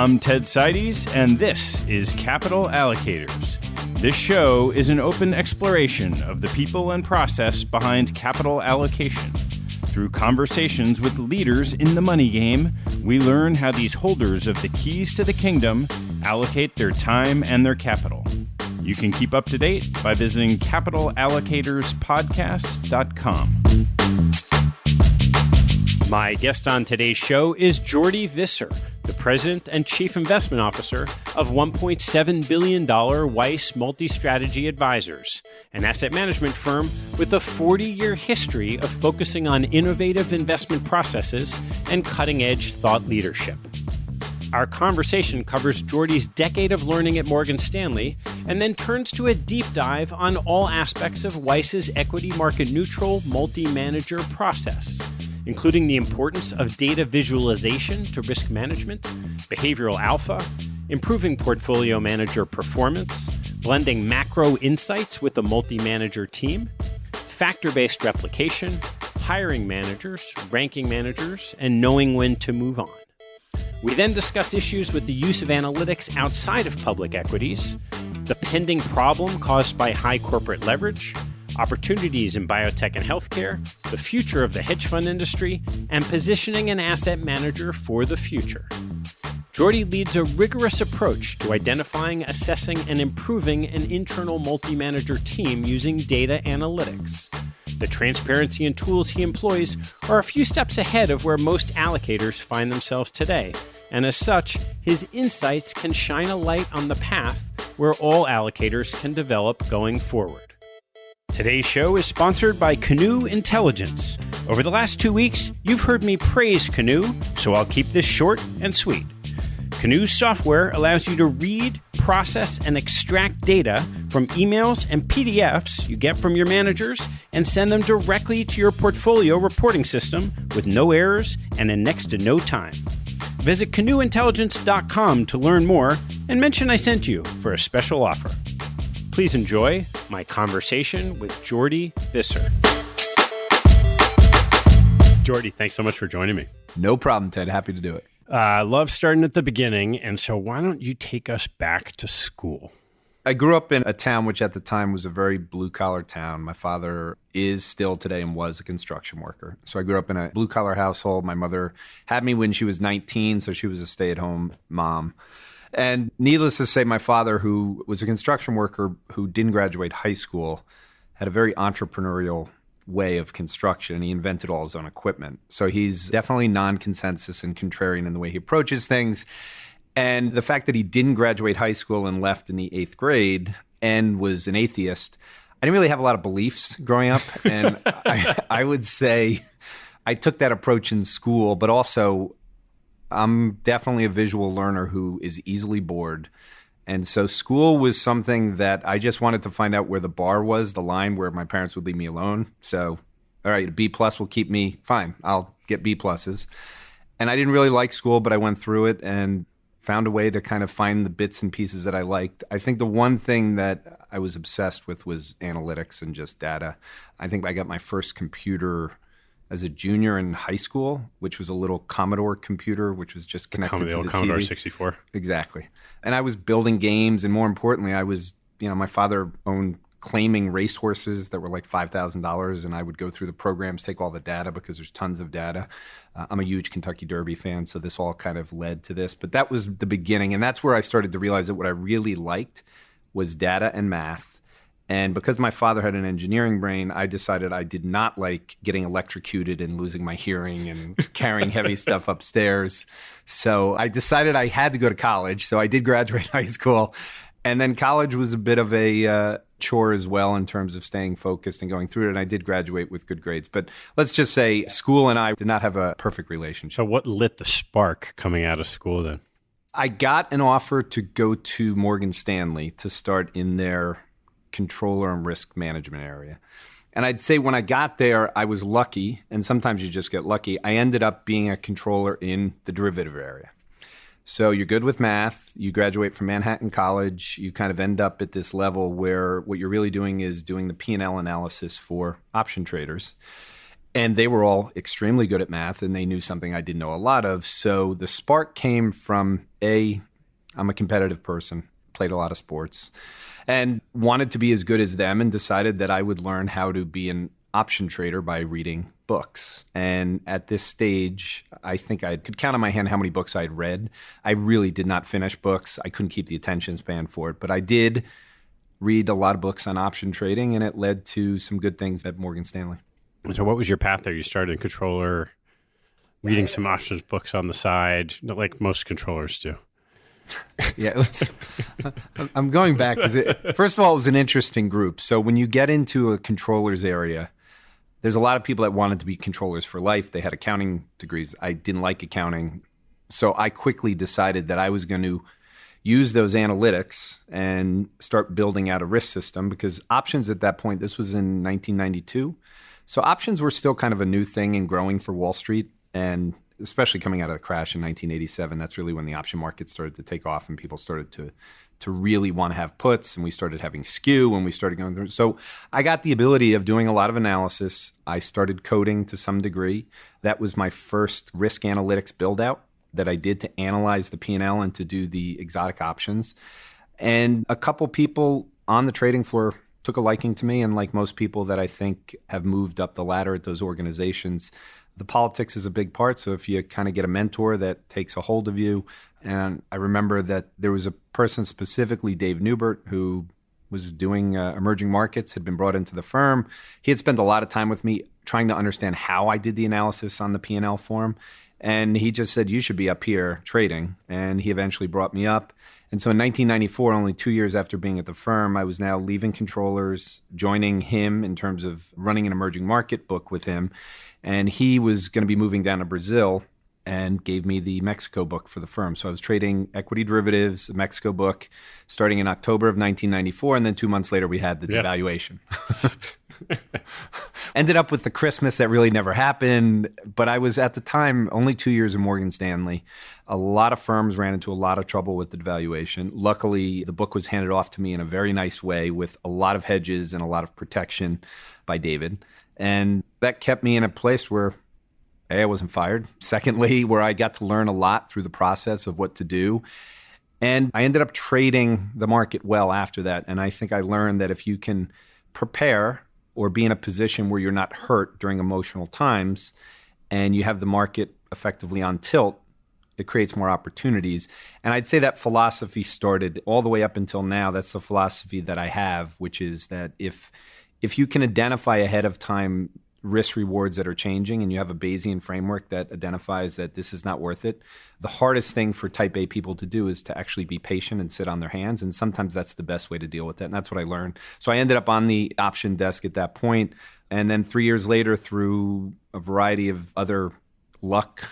I'm Ted Seides, and this is Capital Allocators. This show is an open exploration of the people and process behind capital allocation. Through conversations with leaders in the money game, we learn how these holders of the keys to the kingdom allocate their time and their capital. You can keep up to date by visiting capitalallocatospodcast.com. My guest on today's show is Jordi Visser, the President and Chief Investment Officer of $1.7 billion Weiss Multi-Strategy Advisers, an asset management firm with a 40-year history of focusing on innovative investment processes and cutting-edge thought leadership. Our conversation covers Jordi's decade of learning at Morgan Stanley and then turns to a deep dive on all aspects of Weiss's equity market neutral multi-manager process, including the importance of data visualization to risk management, behavioral alpha, improving portfolio manager performance, blending macro insights with a multi-manager team, factor-based replication, hiring managers, ranking managers, and knowing when to move on. We then discuss issues with the use of analytics outside of public equities, the pending problem caused by high corporate leverage, opportunities in biotech and healthcare, the future of the hedge fund industry, and positioning an asset manager for the future. Jordi leads a rigorous approach to identifying, assessing, and improving an internal multi-manager team using data analytics. The transparency and tools he employs are a few steps ahead of where most allocators find themselves today, and as such, his insights can shine a light on the path where all allocators can develop going forward. Today's show is sponsored by Canoe Intelligence. Over the last 2 weeks, you've heard me praise Canoe, so I'll keep this short and sweet. Canoe's software allows you to read, process, and extract data from emails and PDFs you get from your managers and send them directly to your portfolio reporting system with no errors and in next to no time. Visit canoeintelligence.com to learn more and mention I sent you for a special offer. Please enjoy my conversation with Jordi Visser. Jordi, thanks so much for joining me. No problem, Ted. Happy to do it. I love starting at the beginning, and so why don't you take us back to school? I grew up in a town which at the time was a very blue-collar town. My father is still today and was a construction worker. So I grew up in a blue-collar household. My mother had me when she was 19, so she was a stay-at-home mom. And needless to say, my father, who was a construction worker who didn't graduate high school, had a very entrepreneurial way of construction. He invented all his own equipment. So he's definitely non-consensus and contrarian in the way he approaches things. And the fact that he didn't graduate high school and left in the 8th grade and was an atheist, I didn't really have a lot of beliefs growing up. And I would say I took that approach in school, but also I'm definitely a visual learner who is easily bored. And so school was something that I just wanted to find out where the bar was, the line where my parents would leave me alone. So, all right, a B plus will keep me fine. I'll get B pluses. And I didn't really like school, but I went through it and found a way to kind of find the bits and pieces that I liked. I think the one thing that I was obsessed with was analytics and just data. I think I got my first computer as a junior in high school, which was a little Commodore computer, which was just connected to the TV. Commodore 64. Exactly. And I was building games, and more importantly, I was, my father owned claiming racehorses that were like $5,000, and I would go through the programs, take all the data because there's tons of data. I'm a huge Kentucky Derby fan, so this all kind of led to this. But that was the beginning, and that's where I started to realize that what I really liked was data and math. And because my father had an engineering brain, I decided I did not like getting electrocuted and losing my hearing and carrying heavy stuff upstairs. So I decided I had to go to college. So I did graduate high school. And then college was a bit of a chore as well in terms of staying focused and going through it. And I did graduate with good grades. But let's just say school and I did not have a perfect relationship. So what lit the spark coming out of school then? I got an offer to go to Morgan Stanley to start in their controller and risk management area. And I'd say when I got there, I was lucky, and sometimes you just get lucky. I ended up being a controller in the derivative area. So you're good with math, you graduate from Manhattan College, you kind of end up at this level where what you're really doing is doing the P&L analysis for option traders. And they were all extremely good at math, and they knew something I didn't know a lot of. So the spark came from I'm a competitive person, played a lot of sports, and wanted to be as good as them, and decided that I would learn how to be an option trader by reading books. And at this stage, I think I could count on my hand how many books I'd read. I really did not finish books. I couldn't keep the attention span for it, but I did read a lot of books on option trading, and it led to some good things at Morgan Stanley. So what was your path there? You started in controller, reading some options books on the side, like most controllers do. Yeah, I'm going back because first of all, it was an interesting group. So when you get into a controller's area, there's a lot of people that wanted to be controllers for life. They had accounting degrees. I didn't like accounting. So I quickly decided that I was going to use those analytics and start building out a risk system, because options at that point, this was in 1992. So options were still kind of a new thing and growing for Wall Street, and especially coming out of the crash in 1987. That's really when the option market started to take off and people started to really want to have puts, and we started having skew, and we started going through. So I got the ability of doing a lot of analysis. I started coding to some degree. That was my first risk analytics build out that I did to analyze the P&L and to do the exotic options. And a couple people on the trading floor took a liking to me, and like most people that I think have moved up the ladder at those organizations, the politics is a big part. So if you kind of get a mentor that takes a hold of you, and I remember that there was a person specifically, Dave Newbert, who was doing emerging markets, had been brought into the firm. He had spent a lot of time with me trying to understand how I did the analysis on the P&L form. And he just said, you should be up here trading. And he eventually brought me up. And so in 1994, only 2 years after being at the firm, I was now leaving controllers, joining him in terms of running an emerging market book with him. And he was going to be moving down to Brazil and gave me the Mexico book for the firm. So I was trading equity derivatives, a Mexico book, starting in October of 1994. And then 2 months later, we had the devaluation. Ended up with the Christmas that really never happened. But I was, at the time, only 2 years in Morgan Stanley. A lot of firms ran into a lot of trouble with the devaluation. Luckily, the book was handed off to me in a very nice way with a lot of hedges and a lot of protection by David. And that kept me in a place where I wasn't fired. Secondly, where I got to learn a lot through the process of what to do. And I ended up trading the market well after that. And I think I learned that if you can prepare or be in a position where you're not hurt during emotional times and you have the market effectively on tilt, it creates more opportunities. And I'd say that philosophy started all the way up until now. That's the philosophy that I have, which is that if you can identify ahead of time risk rewards that are changing and you have a Bayesian framework that identifies that this is not worth it, the hardest thing for type A people to do is to actually be patient and sit on their hands. And sometimes that's the best way to deal with that. And that's what I learned. So I ended up on the option desk at that point. And then 3 years later, through a variety of other luck,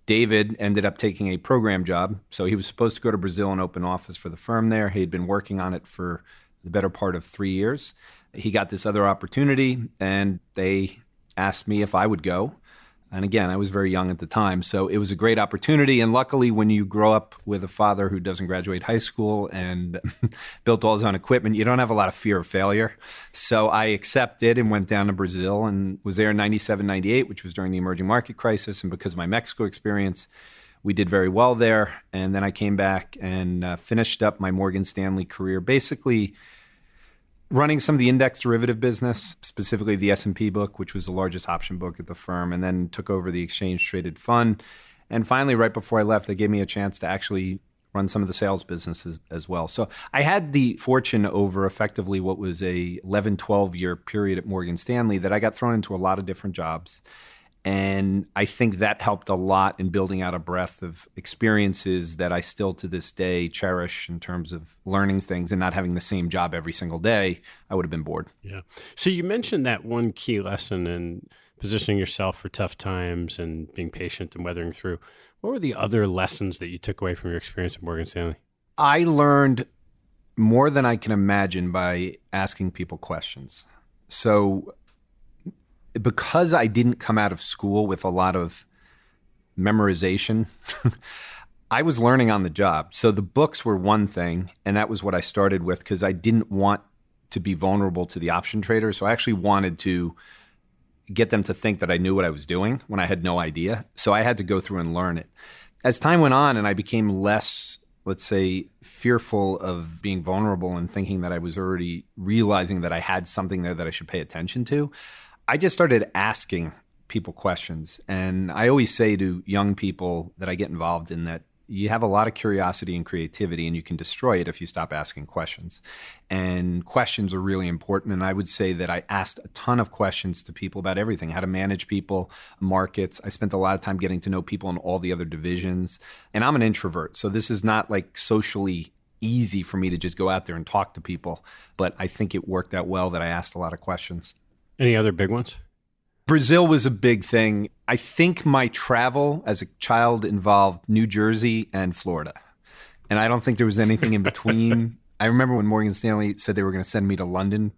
David ended up taking a program job. So he was supposed to go to Brazil and open office for the firm there. He had been working on it for the better part of 3 years. He got this other opportunity, and they asked me if I would go. And again, I was very young at the time, so it was a great opportunity. And luckily, when you grow up with a father who doesn't graduate high school and built all his own equipment, you don't have a lot of fear of failure. So I accepted and went down to Brazil and was there in 97, 98, which was during the emerging market crisis. And because of my Mexico experience, we did very well there. And then I came back and finished up my Morgan Stanley career, basically running some of the index derivative business, specifically the S&P book, which was the largest option book at the firm, and then took over the exchange-traded fund. And finally, right before I left, they gave me a chance to actually run some of the sales businesses as well. So I had the fortune over effectively what was a 11, 12-year period at Morgan Stanley that I got thrown into a lot of different jobs. And I think that helped a lot in building out a breadth of experiences that I still to this day cherish in terms of learning things and not having the same job every single day. I would have been bored. Yeah. So you mentioned that one key lesson in positioning yourself for tough times and being patient and weathering through. What were the other lessons that you took away from your experience at Morgan Stanley? I learned more than I can imagine by asking people questions. So because I didn't come out of school with a lot of memorization, I was learning on the job. So the books were one thing, and that was what I started with because I didn't want to be vulnerable to the option trader. So I actually wanted to get them to think that I knew what I was doing when I had no idea. So I had to go through and learn it. As time went on and I became less, let's say, fearful of being vulnerable and thinking that I was already realizing that I had something there that I should pay attention to, I just started asking people questions. And I always say to young people that I get involved in that you have a lot of curiosity and creativity, and you can destroy it if you stop asking questions. And questions are really important. And I would say that I asked a ton of questions to people about everything, how to manage people, markets. I spent a lot of time getting to know people in all the other divisions. And I'm an introvert, so this is not like socially easy for me to just go out there and talk to people. But I think it worked out well that I asked a lot of questions. Any other big ones? Brazil was a big thing. I think my travel as a child involved New Jersey and Florida. And I don't think there was anything in between. I remember when Morgan Stanley said they were going to send me to London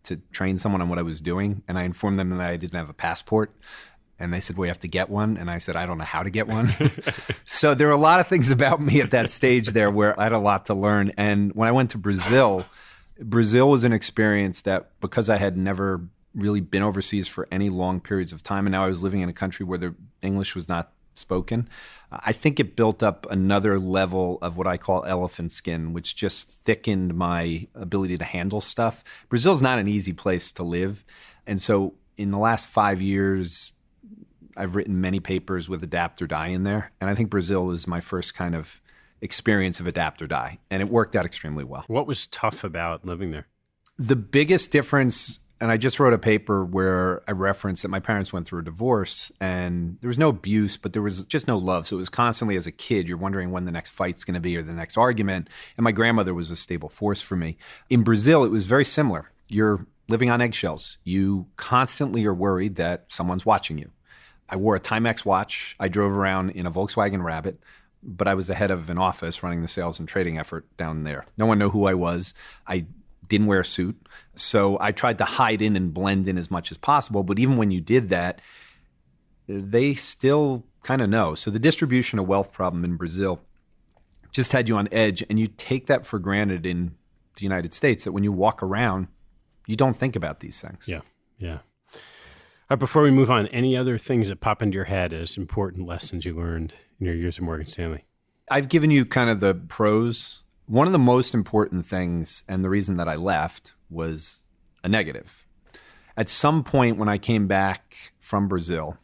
to train someone on what I was doing. And I informed them that I didn't have a passport. And they said, well, you have to get one. And I said, I don't know how to get one. So there were a lot of things about me at that stage there where I had a lot to learn. And when I went to Brazil, Brazil was an experience that, because I had never really been overseas for any long periods of time, and now I was living in a country where the English was not spoken, I think it built up another level of what I call elephant skin, which just thickened my ability to handle stuff. Brazil's not an easy place to live. And so in the last 5 years, I've written many papers with adapt or die in there. And I think Brazil was my first kind of experience of adapt or die. And it worked out extremely well. What was tough about living there? The biggest difference, and I just wrote a paper where I referenced that my parents went through a divorce, and there was no abuse, but there was just no love. So it was constantly, as a kid, you're wondering when the next fight's going to be or the next argument. And my grandmother was a stable force for me. In Brazil, it was very similar. You're living on eggshells. You constantly are worried that someone's watching you. I wore a Timex watch. I drove around in a Volkswagen Rabbit, but I was the head of an office running the sales and trading effort down there. No one knew who I was. I didn't wear a suit. So I tried to hide in and blend in as much as possible. But even when you did that, they still kind of know. So the distribution of wealth problem in Brazil just had you on edge. And you take that for granted in the United States, that when you walk around, you don't think about these things. Yeah, yeah. All right, before we move on, any other things that pop into your head as important lessons you learned in your years at Morgan Stanley? I've given you kind of the pros. One of the most important things, and the reason that I left, was a negative. At some point when I came back from Brazil,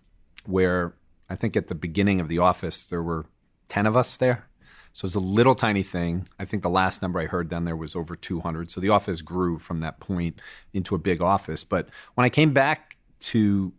where I think at the beginning of the office, there were 10 of us there. So it was a little tiny thing. I think the last number I heard down there was over 200. So the office grew from that point into a big office. But when I came back to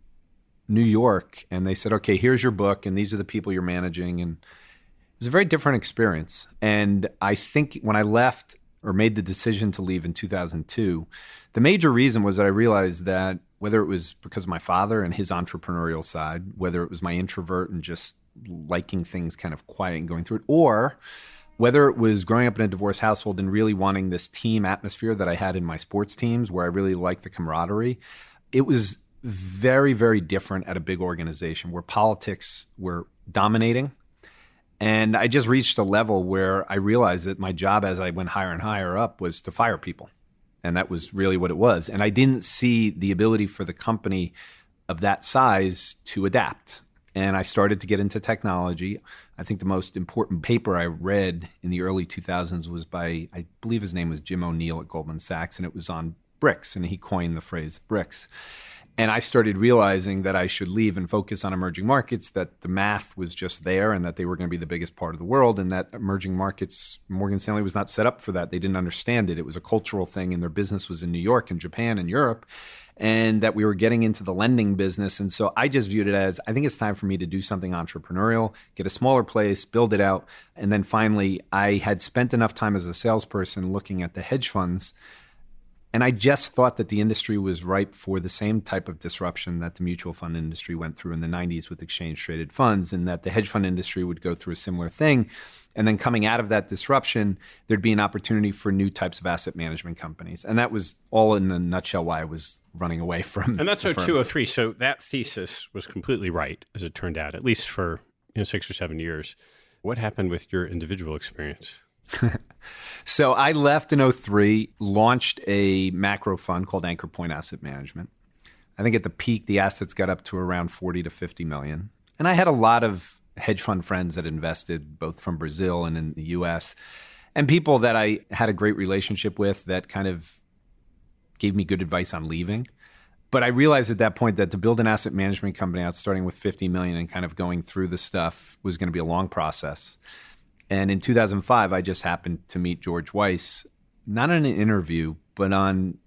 New York and they said, okay, here's your book and these are the people you're managing, and it was a very different experience. And I think when I left or made the decision to leave in 2002, the major reason was that I realized that whether it was because of my father and his entrepreneurial side, whether it was my introvert and just liking things kind of quiet and going through it, or whether it was growing up in a divorced household and really wanting this team atmosphere that I had in my sports teams where I really liked the camaraderie, it was very, very different at a big organization where politics were dominating. And I just reached a level where I realized that my job as I went higher and higher up was to fire people. And that was really what it was. And I didn't see the ability for the company of that size to adapt. And I started to get into technology. I think the most important paper I read in the early 2000s was by, I believe his name was Jim O'Neill at Goldman Sachs, and it was on BRICS, and he coined the phrase BRICS. And I started realizing that I should leave and focus on emerging markets, that the math was just there and that they were going to be the biggest part of the world, and that emerging markets, Morgan Stanley was not set up for that. They didn't understand it. It was a cultural thing, and their business was in New York and Japan and Europe, and that we were getting into the lending business. And so I just viewed it as, I think it's time for me to do something entrepreneurial, get a smaller place, build it out. And then finally, I had spent enough time as a salesperson looking at the hedge funds, and I just thought that the industry was ripe for the same type of disruption that the mutual fund industry went through in the 90s with exchange-traded funds, and that the hedge fund industry would go through a similar thing. And then coming out of that disruption, there'd be an opportunity for new types of asset management companies. And that was all in a nutshell why I was running away from. And that's 0203. So that thesis was completely right, as it turned out, at least for 6 or 7 years. What happened with your individual experience? So I left in 03, launched a macro fund called Anchor Point Asset Management. I think at the peak, the assets got up to around 40 to 50 million. And I had a lot of hedge fund friends that invested both from Brazil and in the US, and people that I had a great relationship with that kind of gave me good advice on leaving. But I realized at that point that to build an asset management company out starting with 50 million and kind of going through the stuff was going to be a long process. And in 2005, I just happened to meet George Weiss, not in an interview, but on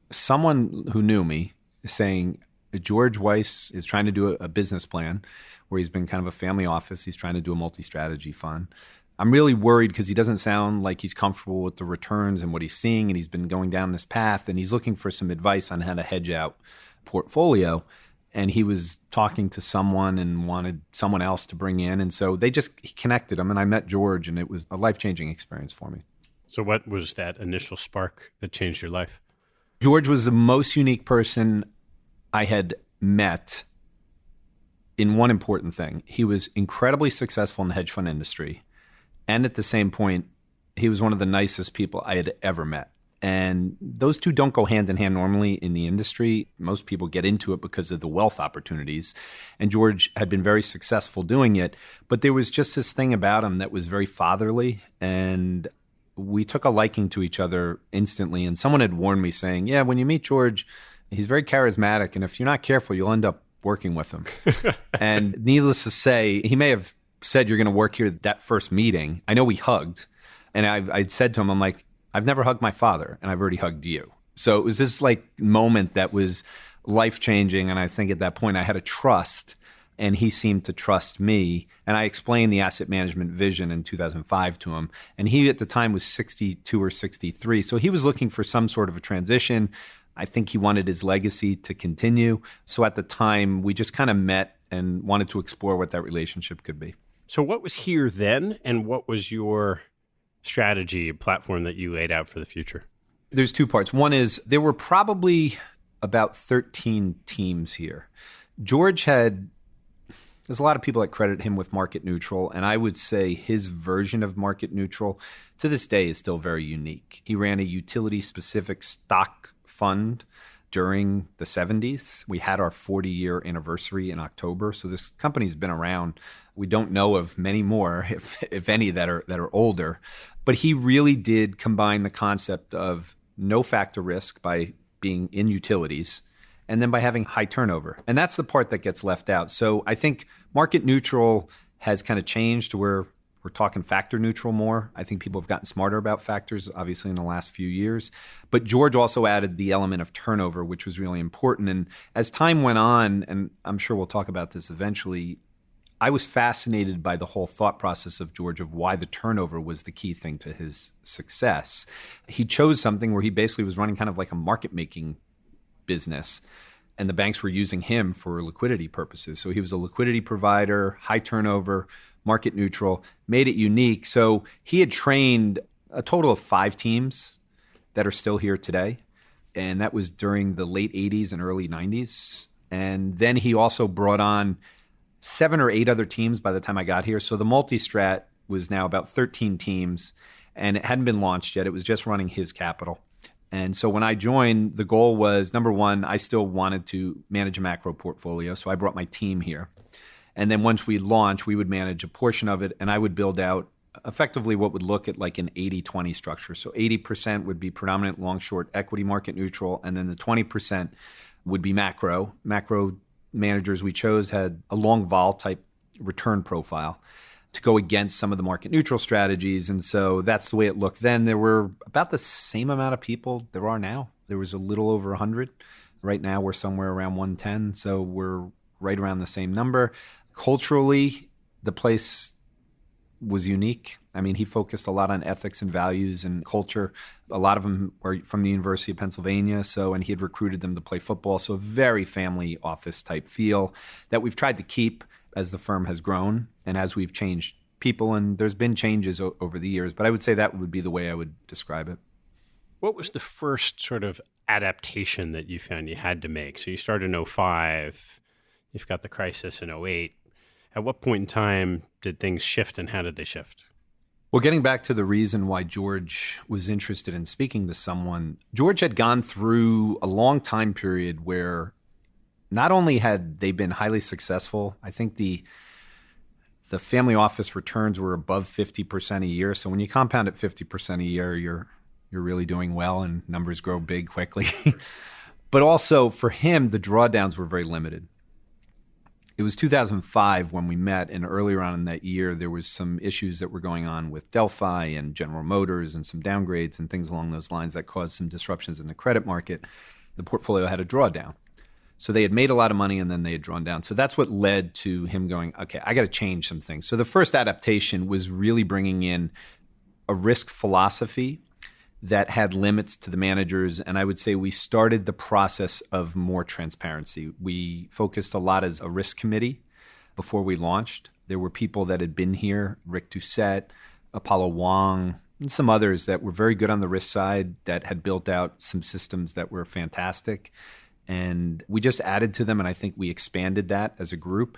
someone who knew me saying, George Weiss is trying to do a business plan where he's been kind of a family office. He's trying to do a multi-strategy fund. I'm really worried because he doesn't sound like he's comfortable with the returns and what he's seeing, and he's been going down this path, and he's looking for some advice on how to hedge out portfolio. And he was talking to someone and wanted someone else to bring in. And so he connected him, and I met George, and it was a life-changing experience for me. So what was that initial spark that changed your life? George was the most unique person I had met in one important thing. He was incredibly successful in the hedge fund industry. And at the same point, he was one of the nicest people I had ever met. And those two don't go hand in hand normally in the industry. Most people get into it because of the wealth opportunities. And George had been very successful doing it. But there was just this thing about him that was very fatherly. And we took a liking to each other instantly. And someone had warned me saying, yeah, when you meet George, he's very charismatic. And if you're not careful, you'll end up working with him. And needless to say, he may have said you're going to work here that first meeting. I know we hugged. And I'd said to him, I'm like, I've never hugged my father, and I've already hugged you. So it was this like moment that was life-changing. And I think at that point I had a trust, and he seemed to trust me. And I explained the asset management vision in 2005 to him. And he at the time was 62 or 63. So he was looking for some sort of a transition. I think he wanted his legacy to continue. So at the time, we just kind of met and wanted to explore what that relationship could be. So what was here then, and what was your strategy platform that you laid out for the future? There's two parts. One is there were probably about 13 teams here. George there's a lot of people that credit him with market neutral, and I would say his version of market neutral to this day is still very unique. He ran a utility-specific stock fund during the 70s. We had our 40-year anniversary in October, so this company's been around. We don't know of many more, if any, that are older. But he really did combine the concept of no factor risk by being in utilities, and then by having high turnover. And that's the part that gets left out. So I think market neutral has kind of changed to where we're talking factor neutral more. I think people have gotten smarter about factors, obviously, in the last few years. But George also added the element of turnover, which was really important. And as time went on, and I'm sure we'll talk about this eventually, I was fascinated by the whole thought process of George of why the turnover was the key thing to his success. He chose something where he basically was running kind of like a market-making business, and the banks were using him for liquidity purposes. So he was a liquidity provider, high turnover, market neutral, made it unique. So he had trained a total of 5 teams that are still here today. And that was during the late 80s and early 90s. And then he also brought on 7 or 8 other teams by the time I got here. So the multi-strat was now about 13 teams, and it hadn't been launched yet. It was just running his capital. And so when I joined, the goal was, number one, I still wanted to manage a macro portfolio. So I brought my team here. And then once we launched, we would manage a portion of it, and I would build out effectively what would look at like an 80-20 structure. So 80% would be predominant long-short equity market neutral, and then the 20% would be macro. Macro managers we chose had a long vol type return profile to go against some of the market neutral strategies. And so that's the way it looked then. There were about the same amount of people there are now. There was a little over 100. Right now we're somewhere around 110. So we're right around the same number. Culturally, the place was unique. I mean, he focused a lot on ethics and values and culture. A lot of them were from the University of Pennsylvania. And he had recruited them to play football. So a very family office type feel that we've tried to keep as the firm has grown and as we've changed people. And there's been changes over the years, but I would say that would be the way I would describe it. What was the first sort of adaptation that you found you had to make? So you started in 2005, you've got the crisis in 2008. At what point in time did things shift, and how did they shift? Well, getting back to the reason why George was interested in speaking to someone, George had gone through a long time period where not only had they been highly successful, I think the family office returns were above 50% a year. So when you compound at 50% a year, you're really doing well and numbers grow big quickly. But also for him, the drawdowns were very limited. It was 2005 when we met, and earlier on in that year, there was some issues that were going on with Delphi and General Motors and some downgrades and things along those lines that caused some disruptions in the credit market. The portfolio had a drawdown. So they had made a lot of money and then they had drawn down. So that's what led to him going, okay, I got to change some things. So the first adaptation was really bringing in a risk philosophy that had limits to the managers. And I would say we started the process of more transparency. We focused a lot as a risk committee before we launched. There were people that had been here, Rick Doucette, Apollo Wong, and some others that were very good on the risk side that had built out some systems that were fantastic. And we just added to them, and I think we expanded that as a group.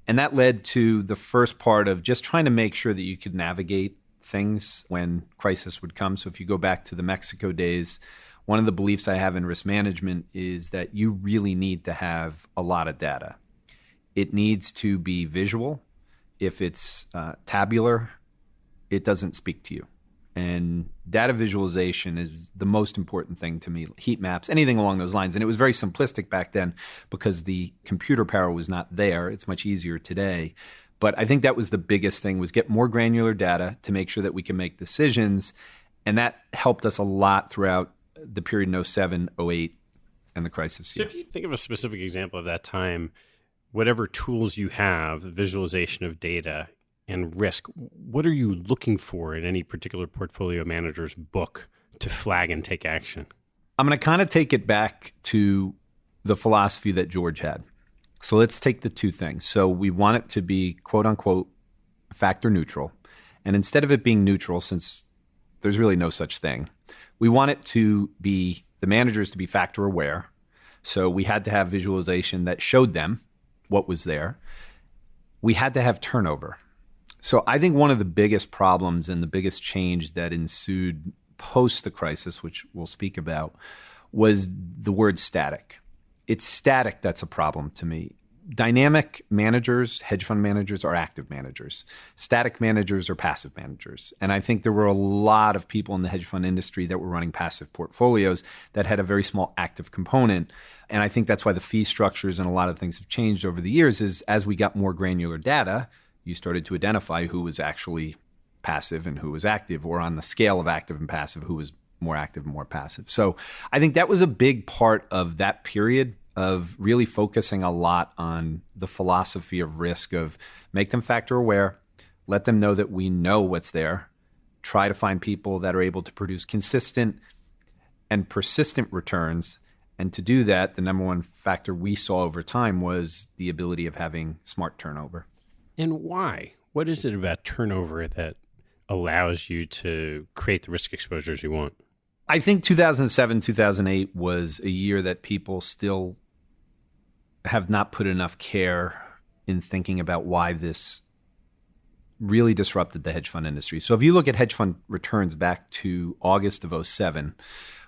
And that led to the first part of just trying to make sure that you could navigate things when crisis would come. So if you go back to the Mexico days, one of the beliefs I have in risk management is that you really need to have a lot of data. It needs to be visual. If it's tabular, it doesn't speak to you. And data visualization is the most important thing to me. Heat maps, anything along those lines. And it was very simplistic back then because the computer power was not there. It's much easier today. But I think that was the biggest thing, was get more granular data to make sure that we can make decisions. And that helped us a lot throughout the period in 07, 08, and the crisis year. So if you think of a specific example of that time, whatever tools you have, visualization of data and risk, what are you looking for in any particular portfolio manager's book to flag and take action? I'm going to kind of take it back to the philosophy that George had. So let's take the two things. So we want it to be, quote unquote, factor neutral. And instead of it being neutral, since there's really no such thing, we want it to be, the managers to be factor aware. So we had to have visualization that showed them what was there. We had to have turnover. So I think one of the biggest problems and the biggest change that ensued post the crisis, which we'll speak about, was the word static. It's static that's a problem to me. Dynamic managers, hedge fund managers, are active managers. Static managers are passive managers. And I think there were a lot of people in the hedge fund industry that were running passive portfolios that had a very small active component. And I think that's why the fee structures and a lot of things have changed over the years, is as we got more granular data, you started to identify who was actually passive and who was active, or on the scale of active and passive, who was more active and more passive. So I think that was a big part of that period of really focusing a lot on the philosophy of risk, of make them factor aware, let them know that we know what's there, try to find people that are able to produce consistent and persistent returns. And to do that, the number one factor we saw over time was the ability of having smart turnover. And why? What is it about turnover that allows you to create the risk exposures you want? I think 2007, 2008 was a year that people still have not put enough care in thinking about why this really disrupted the hedge fund industry. So if you look at hedge fund returns back to August of 2007,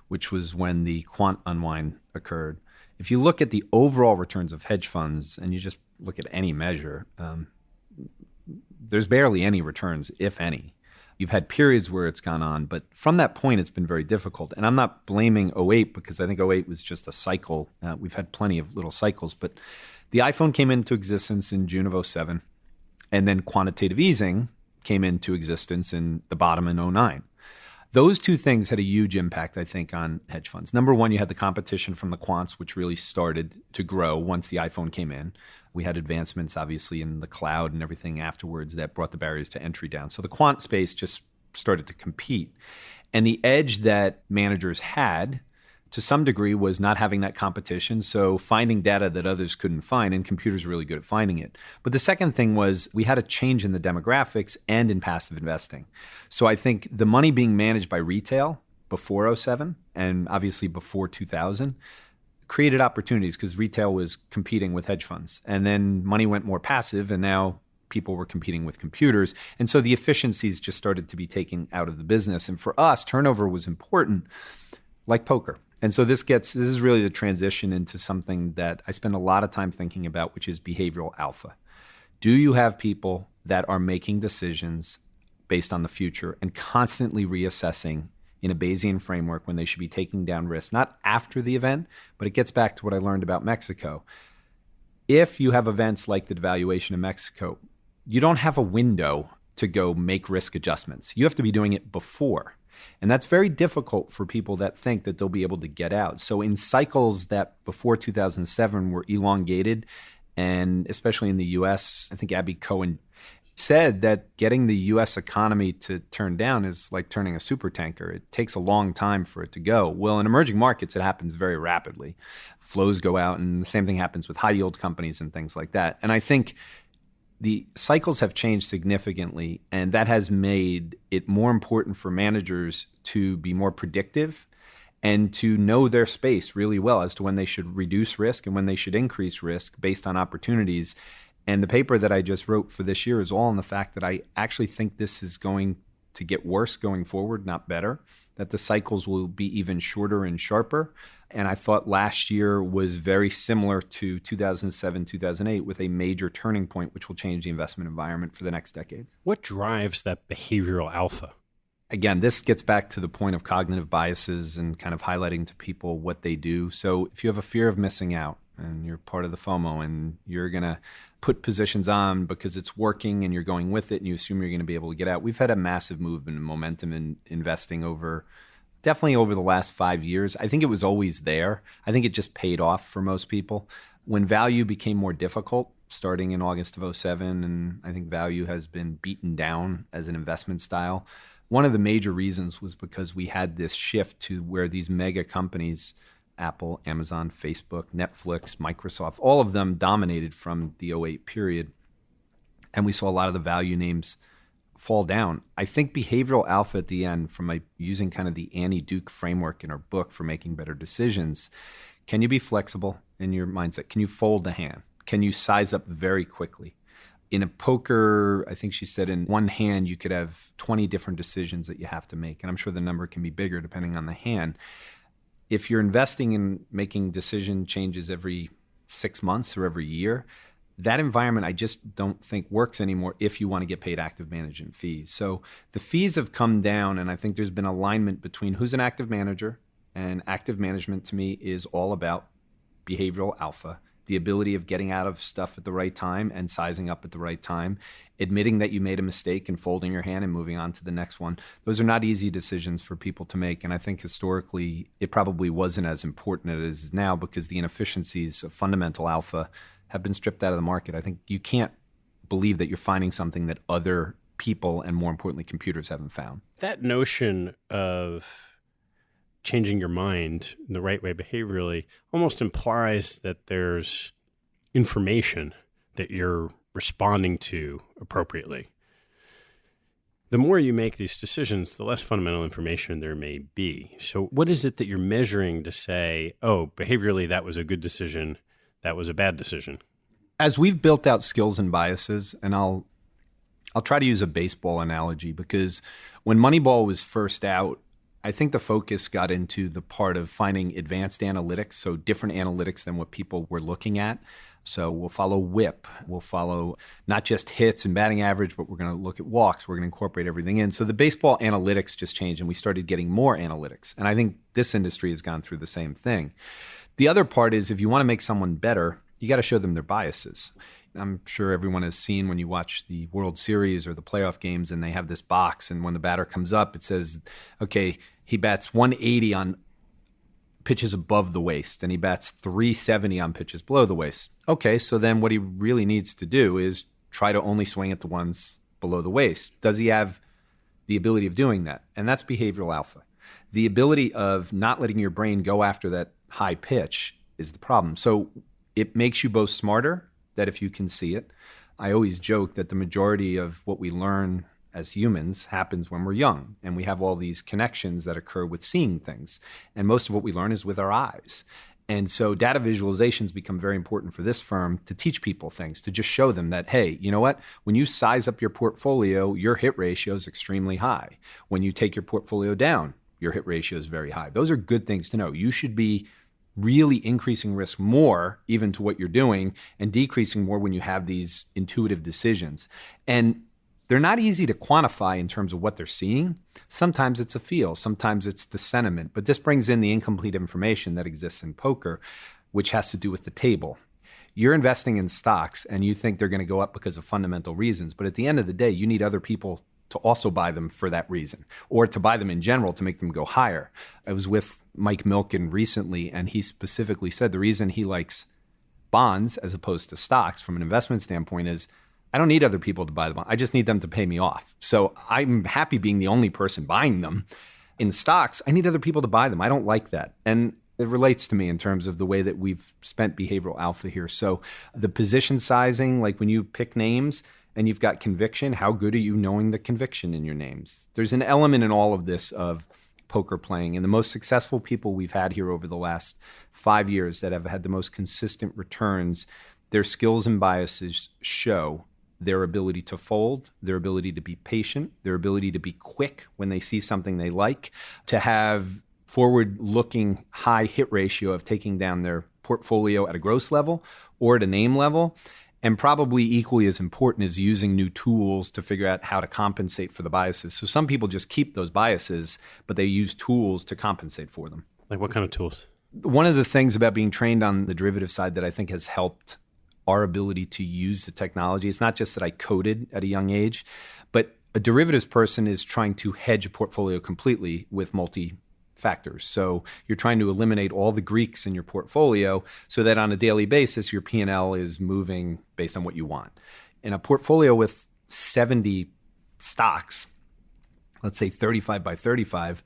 which was when the quant unwind occurred, if you look at the overall returns of hedge funds and you just look at any measure, there's barely any returns, if any. You've had periods where it's gone on, but from that point, it's been very difficult. And I'm not blaming 08 because I think 08 was just a cycle. We've had plenty of little cycles, but the iPhone came into existence in June of 2007, and then quantitative easing came into existence in the bottom in 2009. Those two things had a huge impact, I think, on hedge funds. Number one, you had the competition from the quants, which really started to grow once the iPhone came in. We had advancements, obviously, in the cloud and everything afterwards that brought the barriers to entry down. So the quant space just started to compete. And the edge that managers had, to some degree, was not having that competition. So finding data that others couldn't find, and computers are really good at finding it. But the second thing was we had a change in the demographics and in passive investing. So I think the money being managed by retail before 2007 and obviously before 2000 created opportunities because retail was competing with hedge funds. And then money went more passive, and now people were competing with computers. And so the efficiencies just started to be taken out of the business. And for us, turnover was important, like poker. And so this is really the transition into something that I spend a lot of time thinking about, which is behavioral alpha. Do you have people that are making decisions based on the future and constantly reassessing in a Bayesian framework when they should be taking down risks, not after the event, but it gets back to what I learned about Mexico. If you have events like the devaluation in Mexico, you don't have a window to go make risk adjustments. You have to be doing it before. And that's very difficult for people that think that they'll be able to get out. So in cycles that before 2007 were elongated, and especially in the US, I think Abby Cohen said that getting the US economy to turn down is like turning a super tanker. It takes a long time for it to go. Well, in emerging markets, it happens very rapidly. Flows go out, and the same thing happens with high yield companies and things like that. And I think the cycles have changed significantly, and that has made it more important for managers to be more predictive and to know their space really well as to when they should reduce risk and when they should increase risk based on opportunities. And the paper that I just wrote for this year is all on the fact that I actually think this is going to get worse going forward, not better, that the cycles will be even shorter and sharper. And I thought last year was very similar to 2007, 2008 with a major turning point, which will change the investment environment for the next decade. What drives that behavioral alpha? Again, this gets back to the point of cognitive biases and kind of highlighting to people what they do. So if you have a fear of missing out and you're part of the FOMO and you're going to put positions on because it's working and you're going with it and you assume you're going to be able to get out. We've had a massive movement and momentum in investing definitely over the last 5 years. I think it was always there. I think it just paid off for most people. When value became more difficult, starting in August of 2007, and I think value has been beaten down as an investment style, one of the major reasons was because we had this shift to where these mega companies, Apple, Amazon, Facebook, Netflix, Microsoft, all of them dominated from the 2008 period. And we saw a lot of the value names fall down. I think behavioral alpha at the end, from using kind of the Annie Duke framework in her book for making better decisions, can you be flexible in your mindset? Can you fold the hand? Can you size up very quickly? In a poker, I think she said in one hand, you could have 20 different decisions that you have to make. And I'm sure the number can be bigger depending on the hand. If you're investing in making decision changes every 6 months or every year, that environment I just don't think works anymore if you want to get paid active management fees. So the fees have come down, and I think there's been alignment between who's an active manager, and active management to me is all about behavioral alpha, the ability of getting out of stuff at the right time and sizing up at the right time, admitting that you made a mistake and folding your hand and moving on to the next one. Those are not easy decisions for people to make. And I think historically, it probably wasn't as important as it is now because the inefficiencies of fundamental alpha have been stripped out of the market. I think you can't believe that you're finding something that other people and more importantly, computers haven't found. That notion of changing your mind in the right way behaviorally almost implies that there's information that you're responding to appropriately. The more you make these decisions, the less fundamental information there may be. So what is it that you're measuring to say, oh, behaviorally, that was a good decision, that was a bad decision? As we've built out skills and biases, and I'll try to use a baseball analogy because when Moneyball was first out, I think the focus got into the part of finding advanced analytics, so different analytics than what people were looking at. So we'll follow whip, we'll follow not just hits and batting average, but we're going to look at walks, we're going to incorporate everything in. So the baseball analytics just changed and we started getting more analytics. And I think this industry has gone through the same thing. The other part is if you want to make someone better, you got to show them their biases. I'm sure everyone has seen when you watch the World Series or the playoff games and they have this box and when the batter comes up, it says, okay, he bats 180 on pitches above the waist and he bats 370 on pitches below the waist. Okay, so then what he really needs to do is try to only swing at the ones below the waist. Does he have the ability of doing that? And that's behavioral alpha. The ability of not letting your brain go after that high pitch is the problem. So it makes you both smarter, that if you can see it. I always joke that the majority of what we learn as humans happens when we're young, and we have all these connections that occur with seeing things. And most of what we learn is with our eyes. And so data visualizations become very important for this firm to teach people things, to just show them that, hey, you know what? When you size up your portfolio, your hit ratio is extremely high. When you take your portfolio down, your hit ratio is very high. Those are good things to know. You should be really increasing risk more even to what you're doing and decreasing more when you have these intuitive decisions. And they're not easy to quantify in terms of what they're seeing. Sometimes it's a feel, sometimes it's the sentiment, but this brings in the incomplete information that exists in poker, which has to do with the table. You're investing in stocks and you think they're going to go up because of fundamental reasons, but at the end of the day, you need other people to also buy them for that reason, or to buy them in general to make them go higher. I was with Mike Milken recently, and he specifically said the reason he likes bonds as opposed to stocks from an investment standpoint is, I don't need other people to buy the bond. I just need them to pay me off. So I'm happy being the only person buying them. In stocks, I need other people to buy them. I don't like that. And it relates to me in terms of the way that we've spent behavioral alpha here. So the position sizing, like when you pick names and you've got conviction, how good are you knowing the conviction in your names? There's an element in all of this of poker playing. And the most successful people we've had here over the last 5 years that have had the most consistent returns, their skills and biases show their ability to fold, their ability to be patient, their ability to be quick when they see something they like, to have forward-looking high hit ratio of taking down their portfolio at a gross level or at a name level, and probably equally as important is using new tools to figure out how to compensate for the biases. So some people just keep those biases, but they use tools to compensate for them. Like what kind of tools? One of the things about being trained on the derivative side that I think has helped our ability to use the technology, it's not just that I coded at a young age, but a derivatives person is trying to hedge a portfolio completely with multi-factors. So you're trying to eliminate all the Greeks in your portfolio so that on a daily basis, your P&L is moving based on what you want. In a portfolio with 70 stocks, let's say 35 by 35,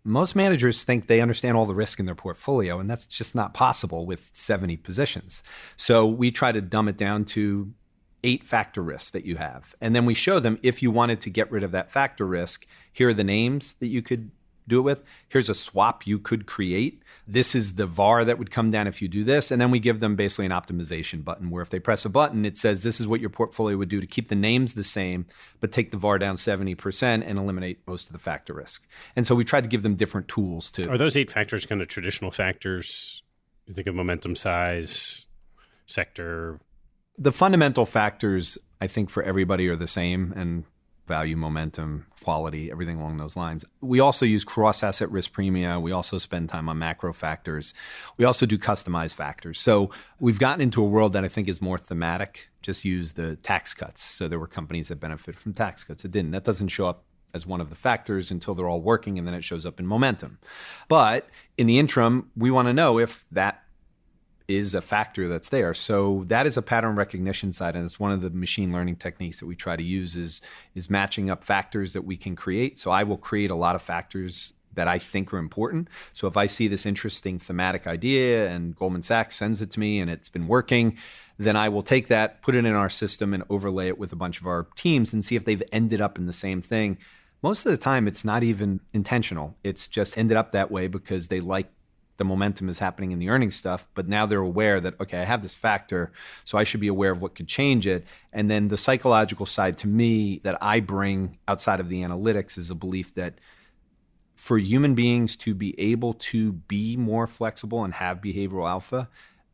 most managers think they understand all the risk in their portfolio, and that's just not possible with 70 positions. So we try to dumb it down to 8 factor risks that you have. And then we show them, if you wanted to get rid of that factor risk, here are the names that you could do it with. Here's a swap you could create. This is the VAR that would come down if you do this. And then we give them basically an optimization button where if they press a button, it says this is what your portfolio would do to keep the names the same, but take the VAR down 70% and eliminate most of the factor risk. And so we tried to give them different tools to. Are those 8 factors kind of traditional factors? You think of momentum, size, sector? The fundamental factors, I think, for everybody are the same, and value, momentum, quality, everything along those lines. We also use cross-asset risk premia. We also spend time on macro factors. We also do customized factors. So we've gotten into a world that I think is more thematic. Just use the tax cuts. So there were companies that benefited from tax cuts. It didn't. That doesn't show up as one of the factors until they're all working, and then it shows up in momentum. But in the interim, we want to know if that is a factor that's there. So that is a pattern recognition side, and it's one of the machine learning techniques that we try to use is matching up factors that we can create. So I will create a lot of factors that I think are important. So if I see this interesting thematic idea and Goldman Sachs sends it to me and it's been working, then I will take that, put it in our system and overlay it with a bunch of our teams and see if they've ended up in the same thing. Most of the time, it's not even intentional. It's just ended up that way because they like the momentum is happening in the earnings stuff, but now they're aware that, okay, I have this factor, so I should be aware of what could change it. And then the psychological side to me that I bring outside of the analytics is a belief that for human beings to be able to be more flexible and have behavioral alpha,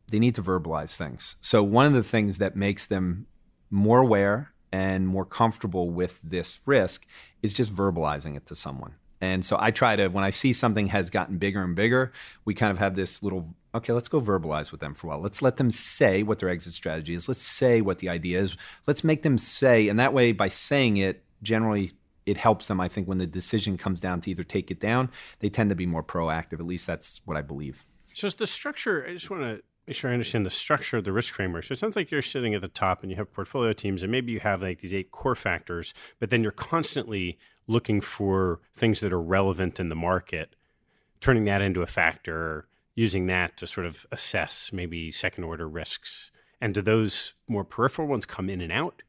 they need to verbalize things. So one of the things that makes them more aware and more comfortable with this risk is just verbalizing it to someone. And so I try to, when I see something has gotten bigger and bigger, we kind of have this little, okay, let's go verbalize with them for a while. Let's let them say what their exit strategy is. Let's say what the idea is. Let's make them say, and that way by saying it, generally it helps them, I think, when the decision comes down to either take it down, they tend to be more proactive. At least that's what I believe. So it's the structure, I just want to make sure I understand the structure of the risk framework. So it sounds like you're sitting at the top and you have portfolio teams and maybe you have like these 8 core factors, but then you're constantly looking for things that are relevant in the market, turning that into a factor, using that to sort of assess maybe second order risks. And do those more peripheral ones come in and out?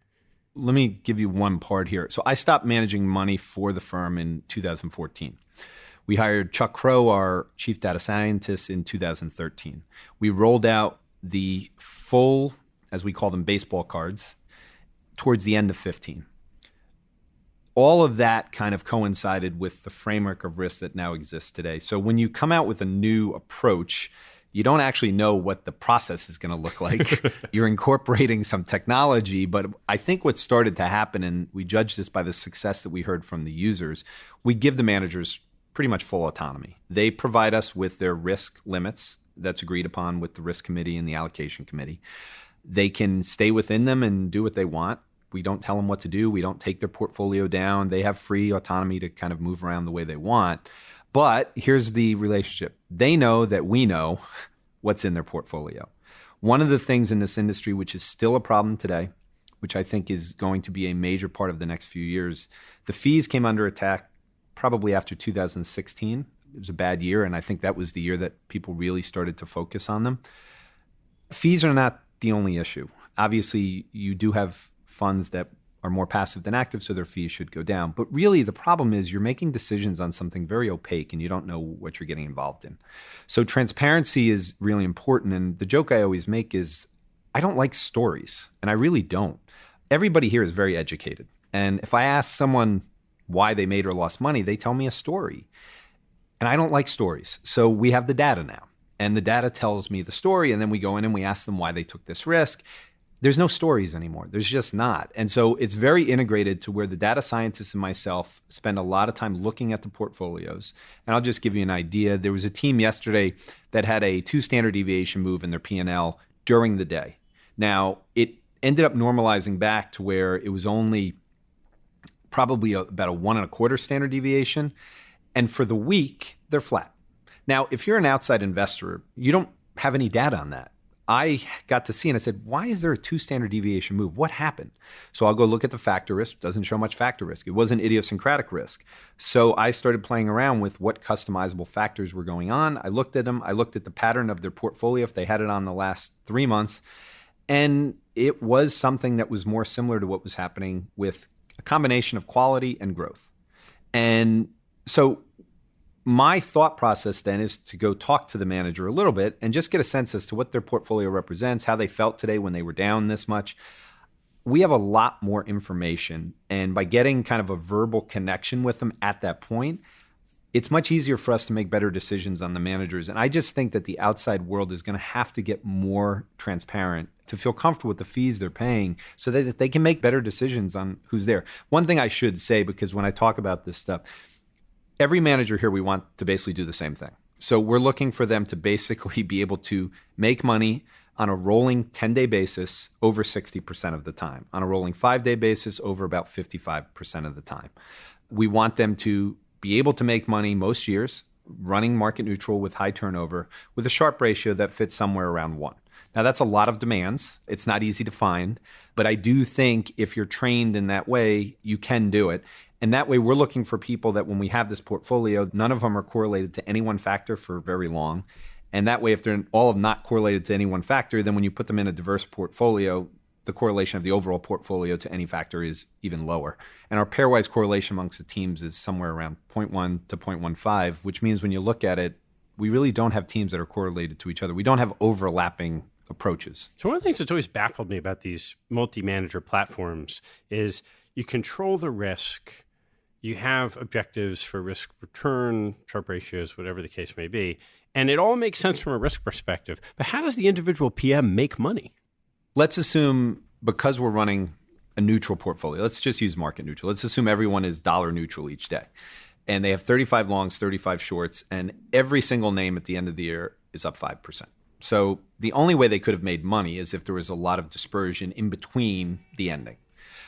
Let me give you one part here. So I stopped managing money for the firm in 2014. We hired Chuck Crow, our chief data scientist, in 2013. We rolled out the full, as we call them, baseball cards towards the end of 15. all of that kind of coincided with the framework of risk that now exists today. So when you come out with a new approach, you don't actually know what the process is going to look like. You're incorporating some technology, but I think what started to happen, and we judge this by the success that we heard from the users, we give the managers pretty much full autonomy. They provide us with their risk limits that's agreed upon with the risk committee and the allocation committee. They can stay within them and do what they want. We don't tell them what to do. We don't take their portfolio down. They have free autonomy to kind of move around the way they want. But here's the relationship. They know that we know what's in their portfolio. One of the things in this industry, which is still a problem today, which I think is going to be a major part of the next few years, the fees came under attack probably after 2016. It was a bad year, and I think that was the year that people really started to focus on them. Fees are not the only issue. Obviously, you do have funds that are more passive than active, so their fees should go down. But really, the problem is you're making decisions on something very opaque and you don't know what you're getting involved in. So transparency is really important. And the joke I always make is I don't like stories, and I really don't. Everybody here is very educated. And if I ask someone why they made or lost money, they tell me a story. And I don't like stories. So we have the data now. And the data tells me the story, and then we go in and we ask them why they took this risk. There's no stories anymore. There's just not. And so it's very integrated to where the data scientists and myself spend a lot of time looking at the portfolios. And I'll just give you an idea. There was a team yesterday that had a 2 standard deviation move in their P&L during the day. Now, it ended up normalizing back to where it was only probably about a 1.25 standard deviation. And for the week, they're flat. Now, if you're an outside investor, you don't have any data on that. I got to see and I said, why is there a 2 standard deviation move? What happened? So I'll go look at the factor risk. Doesn't show much factor risk. It wasn't idiosyncratic risk. So I started playing around with what customizable factors were going on. I looked at them. I looked at the pattern of their portfolio, if they had it on the last 3 months. And it was something that was more similar to what was happening with a combination of quality and growth. And so my thought process then is to go talk to the manager a little bit and just get a sense as to what their portfolio represents, how they felt today when they were down this much. We have a lot more information. And by getting kind of a verbal connection with them at that point, it's much easier for us to make better decisions on the managers. And I just think that the outside world is going to have to get more transparent to feel comfortable with the fees they're paying so that they can make better decisions on who's there. One thing I should say, because when I talk about this stuff, every manager here, we want to basically do the same thing. So we're looking for them to basically be able to make money on a rolling 10-day basis over 60% of the time, on a rolling 5-day basis over about 55% of the time. We want them to be able to make money most years, running market neutral with high turnover, with a Sharpe ratio that fits somewhere around 1. Now, that's a lot of demands. It's not easy to find, but I do think if you're trained in that way, you can do it. And that way, we're looking for people that when we have this portfolio, none of them are correlated to any one factor for very long. And that way, if they're all not correlated to any one factor, then when you put them in a diverse portfolio, the correlation of the overall portfolio to any factor is even lower. And our pairwise correlation amongst the teams is somewhere around 0.1 to 0.15, which means when you look at it, we really don't have teams that are correlated to each other. We don't have overlapping approaches. So one of the things that's always baffled me about these multi-manager platforms is you control the risk. You have objectives for risk return, Sharpe ratios, whatever the case may be. And it all makes sense from a risk perspective. But how does the individual PM make money? Let's assume because we're running a neutral portfolio, let's just use market neutral. Let's assume everyone is dollar neutral each day. And they have 35 longs, 35 shorts, and every single name at the end of the year is up 5%. So the only way they could have made money is if there was a lot of dispersion in between the ending.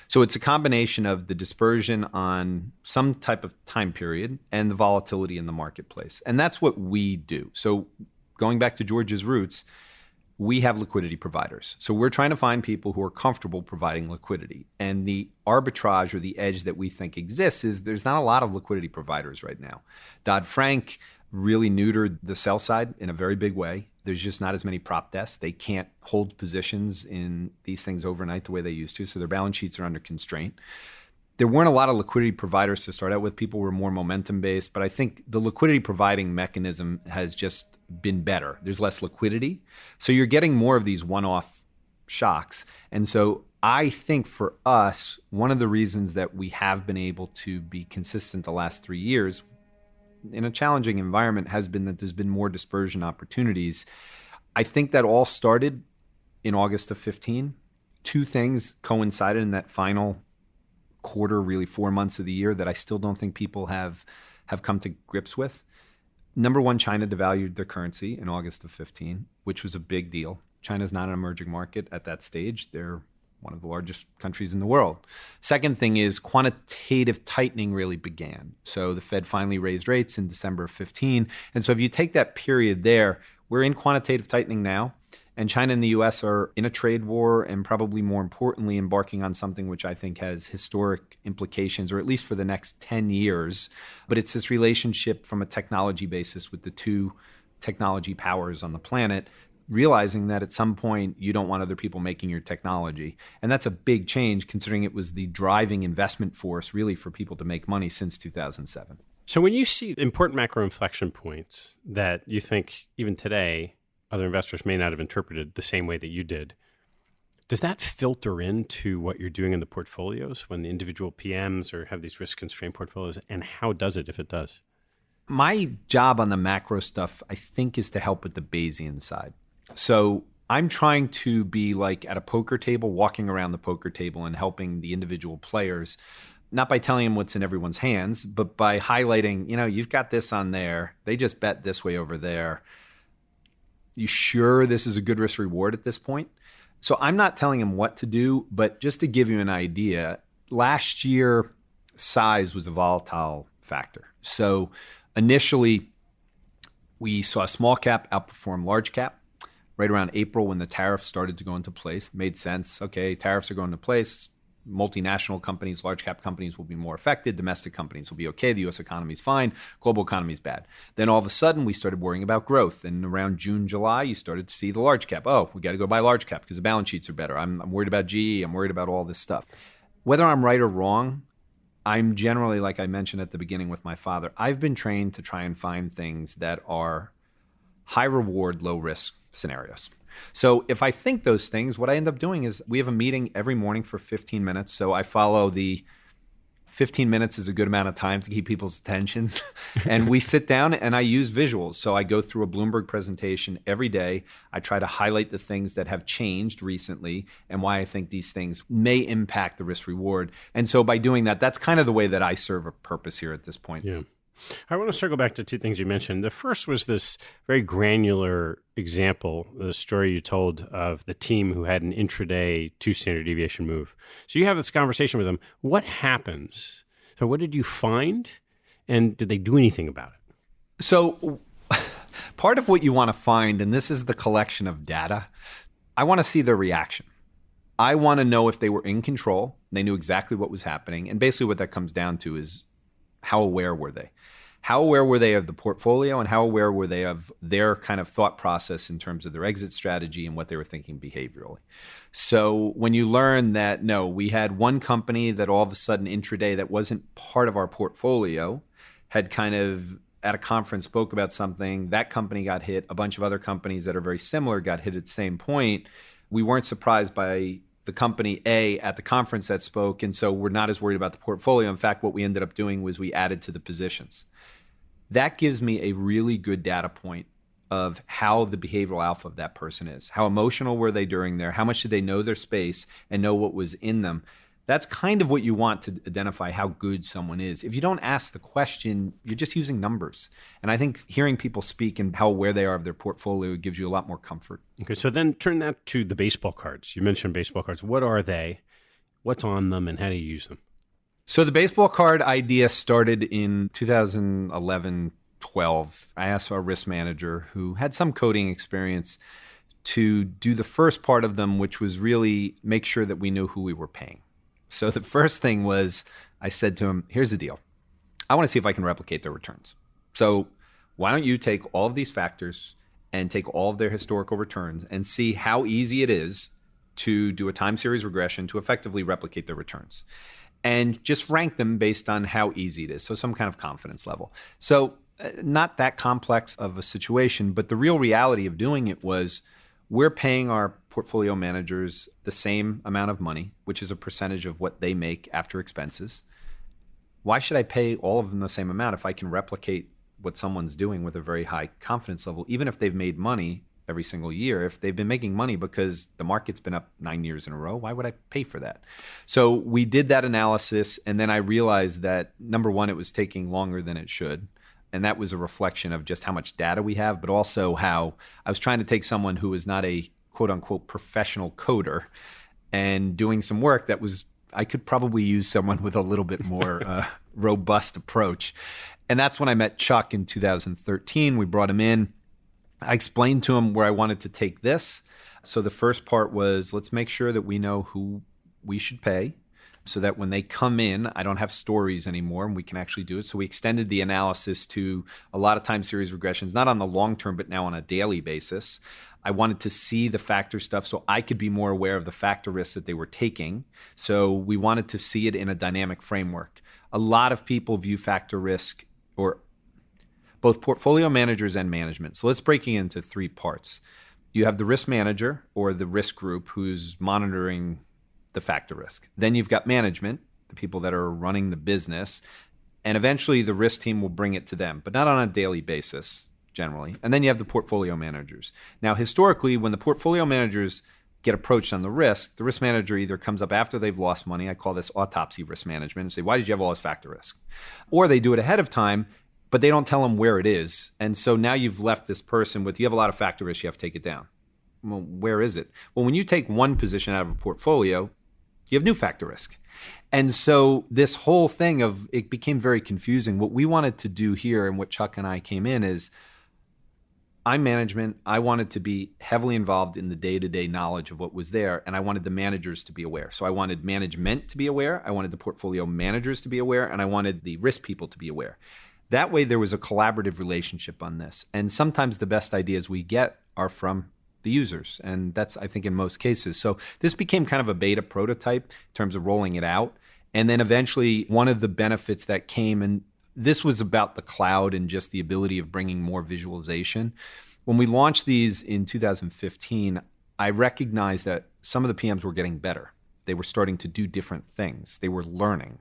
So it's a combination of the dispersion on some type of time period and the volatility in the marketplace. And that's what we do. So going back to George's roots, we have liquidity providers. So we're trying to find people who are comfortable providing liquidity. And the arbitrage or the edge that we think exists is there's not a lot of liquidity providers right now. Dodd-Frank really neutered the sell side in a very big way. There's just not as many prop desks. They can't hold positions in these things overnight the way they used to. So their balance sheets are under constraint. There weren't a lot of liquidity providers to start out with. People were more momentum based, but I think the liquidity providing mechanism has just been better. There's less liquidity. So you're getting more of these one-off shocks. And so I think for us, one of the reasons that we have been able to be consistent the last 3 years in a challenging environment has been that there's been more dispersion opportunities. I think that all started in August of 15. Two things coincided in that final quarter, really 4 months of the year, that I still don't think people have come to grips with. Number one, China devalued their currency in August of 15, which was a big deal. China's not an emerging market at that stage. They're one of the largest countries in the world. Second thing is quantitative tightening really began. So the Fed finally raised rates in December of 15. And so if you take that period there, we're in quantitative tightening now. And China and the US are in a trade war, and probably more importantly, embarking on something which I think has historic implications, or at least for the next 10 years. But it's this relationship from a technology basis with the two technology powers on the planet, realizing that at some point you don't want other people making your technology. And that's a big change, considering it was the driving investment force really for people to make money since 2007. So when you see important macro inflection points that you think even today other investors may not have interpreted the same way that you did, does that filter into what you're doing in the portfolios when the individual PMs or have these risk-constrained portfolios? And how does it, if it does? My job on the macro stuff, I think, is to help with the Bayesian side. So I'm trying to be like at a poker table, walking around the poker table and helping the individual players, not by telling them what's in everyone's hands, but by highlighting, you've got this on there. They just bet this way over there. You sure this is a good risk reward at this point? So I'm not telling them what to do, but just to give you an idea, last year, size was a volatile factor. So initially, we saw small cap outperform large cap right around April when the tariffs started to go into place. Made sense. Okay, tariffs are going into place. Multinational companies, large cap companies will be more affected. Domestic companies will be okay. The US economy is fine. Global economy is bad. Then all of a sudden, we started worrying about growth. And around June, July, you started to see the large cap. Oh, we got to go buy large cap because the balance sheets are better. I'm worried about GE. I'm worried about all this stuff. Whether I'm right or wrong, I'm generally, like I mentioned at the beginning with my father, I've been trained to try and find things that are high reward, low risk scenarios. So if I think those things, what I end up doing is we have a meeting every morning for 15 minutes. So I follow the 15 minutes is a good amount of time to keep people's attention. And we sit down and I use visuals. So I go through a Bloomberg presentation every day. I try to highlight the things that have changed recently and why I think these things may impact the risk reward. And so by doing that, that's kind of the way that I serve a purpose here at this point. Yeah. I want to circle back to two things you mentioned. The first was this very granular example, the story you told of the team who had an intraday 2 standard deviation move. So you have this conversation with them. What happens? So what did you find? And did they do anything about it? So part of what you want to find, and this is the collection of data, I want to see their reaction. I want to know if they were in control. They knew exactly what was happening. And basically what that comes down to is how aware were they? How aware were they of the portfolio, and how aware were they of their kind of thought process in terms of their exit strategy and what they were thinking behaviorally? So when you learn that, no, we had one company that all of a sudden intraday that wasn't part of our portfolio had kind of at a conference spoke about something, that company got hit, a bunch of other companies that are very similar got hit at the same point, we weren't surprised by the company A at the conference that spoke, and so we're not as worried about the portfolio. In fact, what we ended up doing was we added to the positions. That gives me a really good data point of how the behavioral alpha of that person is. How emotional were they during there? How much did they know their space and know what was in them? That's kind of what you want to identify how good someone is. If you don't ask the question, you're just using numbers. And I think hearing people speak and how aware they are of their portfolio gives you a lot more comfort. Okay, so then turn that to the baseball cards. You mentioned baseball cards. What are they? What's on them, and how do you use them? So the baseball card idea started in 2011, 12. I asked our risk manager, who had some coding experience, to do the first part of them, which was really make sure that we knew who we were paying. So the first thing was I said to him, here's the deal. I want to see if I can replicate their returns. So why don't you take all of these factors and take all of their historical returns and see how easy it is to do a time series regression to effectively replicate their returns. And just rank them based on how easy it is. So some kind of confidence level. So not that complex of a situation, but the real reality of doing it was we're paying our portfolio managers the same amount of money, which is a percentage of what they make after expenses. Why should I pay all of them the same amount if I can replicate what someone's doing with a very high confidence level, even if they've made money every single year? If they've been making money because the market's been up 9 years in a row, why would I pay for that? So we did that analysis, and then I realized that, number one, it was taking longer than it should. And that was a reflection of just how much data we have, but also how I was trying to take someone who was not a quote unquote professional coder and doing some work that was, I could probably use someone with a little bit more robust approach. And that's when I met Chuck in 2013. We brought him in. I explained to him where I wanted to take this. So the first part was, let's make sure that we know who we should pay, so that when they come in, I don't have stories anymore and we can actually do it. So we extended the analysis to a lot of time series regressions, not on the long term, but now on a daily basis. I wanted to see the factor stuff so I could be more aware of the factor risks that they were taking. So we wanted to see it in a dynamic framework. A lot of people view factor risk, or both portfolio managers and management. So let's break it into 3 parts. You have the risk manager or the risk group who's monitoring the factor risk. Then you've got management, the people that are running the business, and eventually the risk team will bring it to them, but not on a daily basis generally. And then you have the portfolio managers. Now, historically, when the portfolio managers get approached on the risk manager either comes up after they've lost money. I call this autopsy risk management, and say, why did you have all this factor risk? Or they do it ahead of time, but they don't tell them where it is. And so now you've left this person with, you have a lot of factor risk, you have to take it down. Well, where is it? Well, when you take one position out of a portfolio, you have new factor risk. And so this whole thing it became very confusing. What we wanted to do here, and what Chuck and I came in, is I'm management. I wanted to be heavily involved in the day-to-day knowledge of what was there, and I wanted the managers to be aware. So I wanted management to be aware, I wanted the portfolio managers to be aware, and I wanted the risk people to be aware. That way there was a collaborative relationship on this. And sometimes the best ideas we get are from the users. And that's, I think, in most cases. So this became kind of a beta prototype in terms of rolling it out. And then eventually one of the benefits that came, and this was about the cloud and just the ability of bringing more visualization. When we launched these in 2015, I recognized that some of the PMs were getting better. They were starting to do different things. They were learning.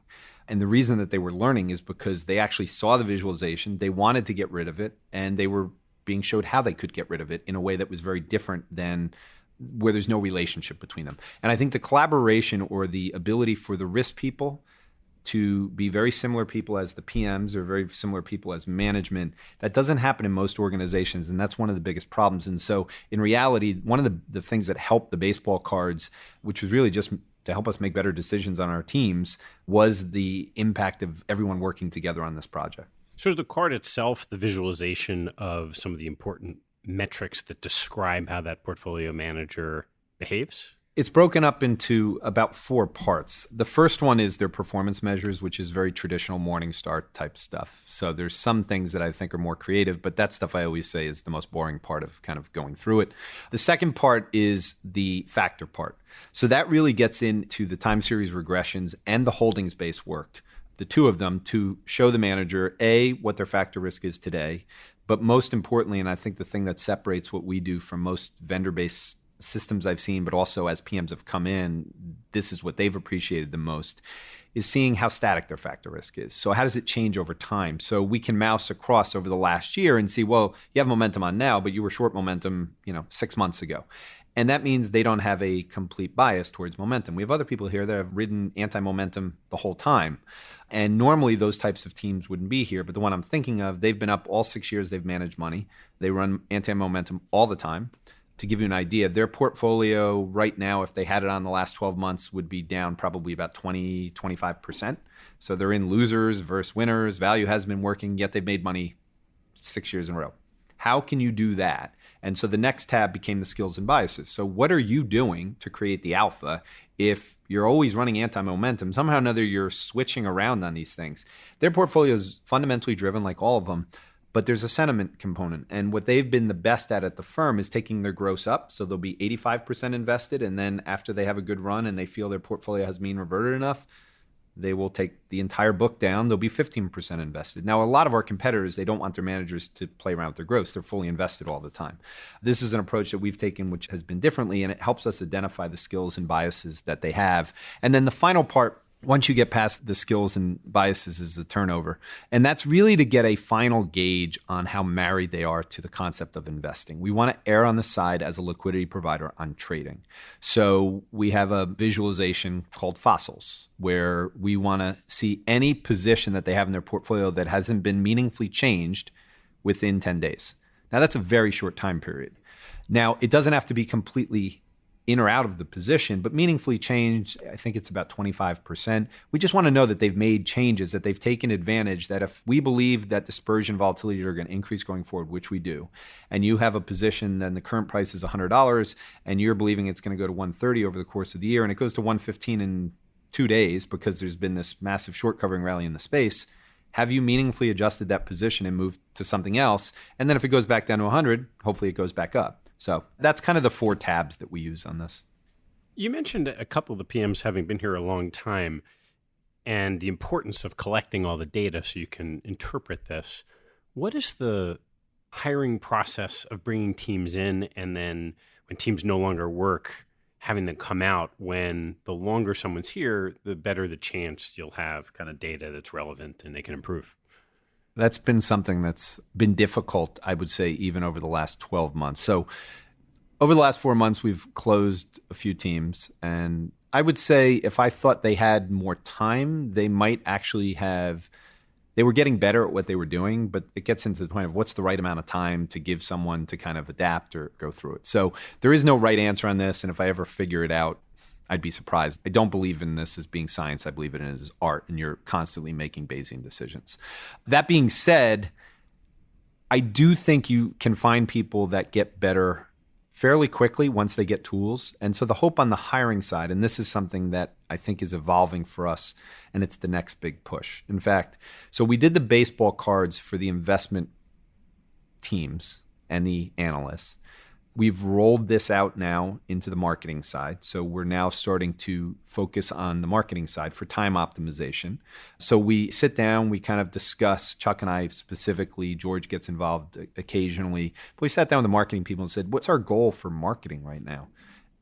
And the reason that they were learning is because they actually saw the visualization, they wanted to get rid of it, and they were being showed how they could get rid of it in a way that was very different than where there's no relationship between them. And I think the collaboration, or the ability for the risk people to be very similar people as the PMs, or very similar people as management, that doesn't happen in most organizations, and that's one of the biggest problems. And so in reality, one of the things that helped the baseball cards, which was really just to help us make better decisions on our teams, was the impact of everyone working together on this project. So is the card itself the visualization of some of the important metrics that describe how that portfolio manager behaves? It's broken up into about 4 parts. The first one is their performance measures, which is very traditional Morningstar type stuff. So there's some things that I think are more creative, but that stuff I always say is the most boring part of kind of going through it. The second part is the factor part. So that really gets into the time series regressions and the holdings-based work, the two of them, to show the manager, A, what their factor risk is today, but most importantly, and I think the thing that separates what we do from most vendor-based systems I've seen, but also as PMs have come in, this is what they've appreciated the most, is seeing how static their factor risk is. So how does it change over time? So we can mouse across over the last year and see, well, you have momentum on now, but you were short momentum, 6 months ago. And that means they don't have a complete bias towards momentum. We have other people here that have ridden anti-momentum the whole time. And normally those types of teams wouldn't be here. But the one I'm thinking of, they've been up all 6 years. They've managed money. They run anti-momentum all the time. To give you an idea, their portfolio right now, if they had it on the last 12 months, would be down probably about 20, 25%. So they're in losers versus winners. Value has been working, yet they've made money 6 years in a row. How can you do that? And so the next tab became the skills and biases. So what are you doing to create the alpha if you're always running anti-momentum? Somehow or another, you're switching around on these things. Their portfolio is fundamentally driven, like all of them, but there's a sentiment component. And what they've been the best at the firm is taking their gross up. So they'll be 85% invested. And then after they have a good run and they feel their portfolio has mean reverted enough, they will take the entire book down. They'll be 15% invested. Now, a lot of our competitors, they don't want their managers to play around with their gross. They're fully invested all the time. This is an approach that we've taken, which has been differently, and it helps us identify the skills and biases that they have. And then the final part, once you get past the skills and biases, is the turnover. And that's really to get a final gauge on how married they are to the concept of investing. We want to err on the side as a liquidity provider on trading. So we have a visualization called fossils, where we want to see any position that they have in their portfolio that hasn't been meaningfully changed within 10 days. Now, that's a very short time period. Now, it doesn't have to be completely in or out of the position, but meaningfully changed, I think it's about 25%. We just want to know that they've made changes, that they've taken advantage, that if we believe that dispersion volatility are going to increase going forward, which we do, and you have a position, then the current price is $100, and you're believing it's going to go to $130 over the course of the year, and it goes to $115 in 2 days because there's been this massive short covering rally in the space, have you meaningfully adjusted that position and moved to something else? And then if it goes back down to 100, hopefully it goes back up. So that's kind of the 4 tabs that we use on this. You mentioned a couple of the PMs having been here a long time and the importance of collecting all the data so you can interpret this. What is the hiring process of bringing teams in, and then when teams no longer work, having them come out? When the longer someone's here, the better the chance you'll have kind of data that's relevant and they can improve. That's been something that's been difficult, I would say, even over the last 12 months. So over the last 4 months, we've closed a few teams. And I would say if I thought they had more time, they might actually have, they were getting better at what they were doing, but it gets into the point of what's the right amount of time to give someone to kind of adapt or go through it. So there is no right answer on this. And if I ever figure it out, I'd be surprised. I don't believe in this as being science. I believe in it as art, and you're constantly making Bayesian decisions. That being said, I do think you can find people that get better fairly quickly once they get tools. And so the hope on the hiring side, and this is something that I think is evolving for us, and it's the next big push. In fact, so we did the baseball cards for the investment teams and the analysts. We've rolled this out now into the marketing side. So we're now starting to focus on the marketing side for time optimization. So we sit down, we kind of discuss, Chuck and I specifically, George gets involved occasionally, but we sat down with the marketing people and said, what's our goal for marketing right now?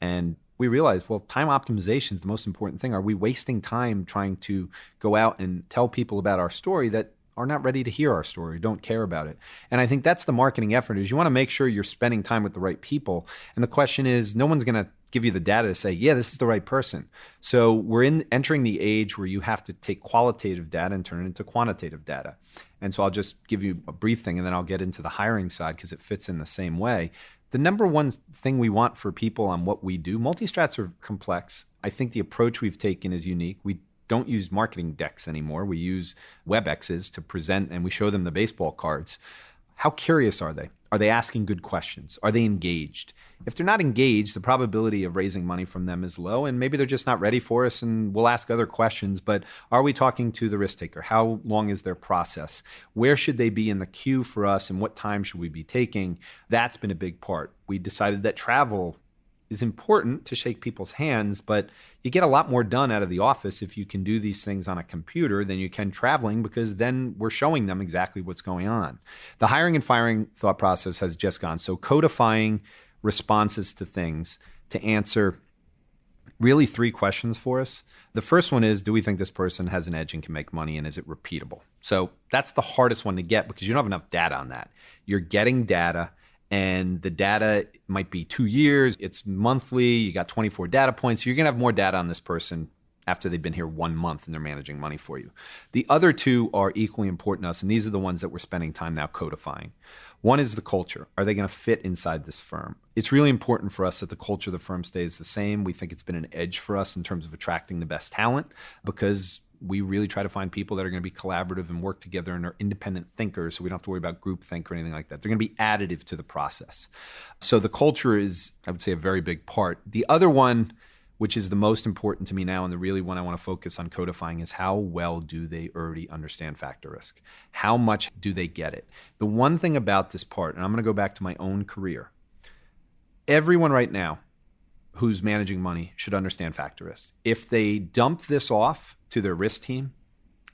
And we realized, well, time optimization is the most important thing. Are we wasting time trying to go out and tell people about our story that are not ready to hear our story, don't care about it? And I think that's the marketing effort, is you want to make sure you're spending time with the right people. And the question is, no one's going to give you the data to say, yeah, this is the right person. So we're entering the age where you have to take qualitative data and turn it into quantitative data. And so I'll just give you a brief thing, and then I'll get into the hiring side because it fits in the same way. The number one thing we want for people on what we do, multi-strats are complex. I think the approach we've taken is unique. We don't use marketing decks anymore. We use WebExes to present, and we show them the baseball cards. How curious are they? Are they asking good questions? Are they engaged? If they're not engaged, the probability of raising money from them is low, and maybe they're just not ready for us, and we'll ask other questions. But are we talking to the risk taker? How long is their process? Where should they be in the queue for us, and what time should we be taking? That's been a big part. We decided that travel is important to shake people's hands, but you get a lot more done out of the office if you can do these things on a computer than you can traveling, because then we're showing them exactly what's going on. The hiring and firing thought process has just gone. So codifying responses to things to answer really 3 questions for us. The first one is, do we think this person has an edge and can make money, and is it repeatable? So that's the hardest one to get because you don't have enough data on that. You're getting data, and the data might be 2 years, it's monthly, you got 24 data points. So you're going to have more data on this person after they've been here 1 month and they're managing money for you. The other 2 are equally important to us, and these are the ones that we're spending time now codifying. One is the culture. Are they going to fit inside this firm? It's really important for us that the culture of the firm stays the same. We think it's been an edge for us in terms of attracting the best talent, because we really try to find people that are going to be collaborative and work together and are independent thinkers, so we don't have to worry about groupthink or anything like that. They're going to be additive to the process. So the culture is, I would say, a very big part. The other one, which is the most important to me now, and the really one I want to focus on codifying, is how well do they already understand factor risk? How much do they get it? The one thing about this part, and I'm going to go back to my own career, everyone right now who's managing money should understand factor risk. If they dump this off to their risk team,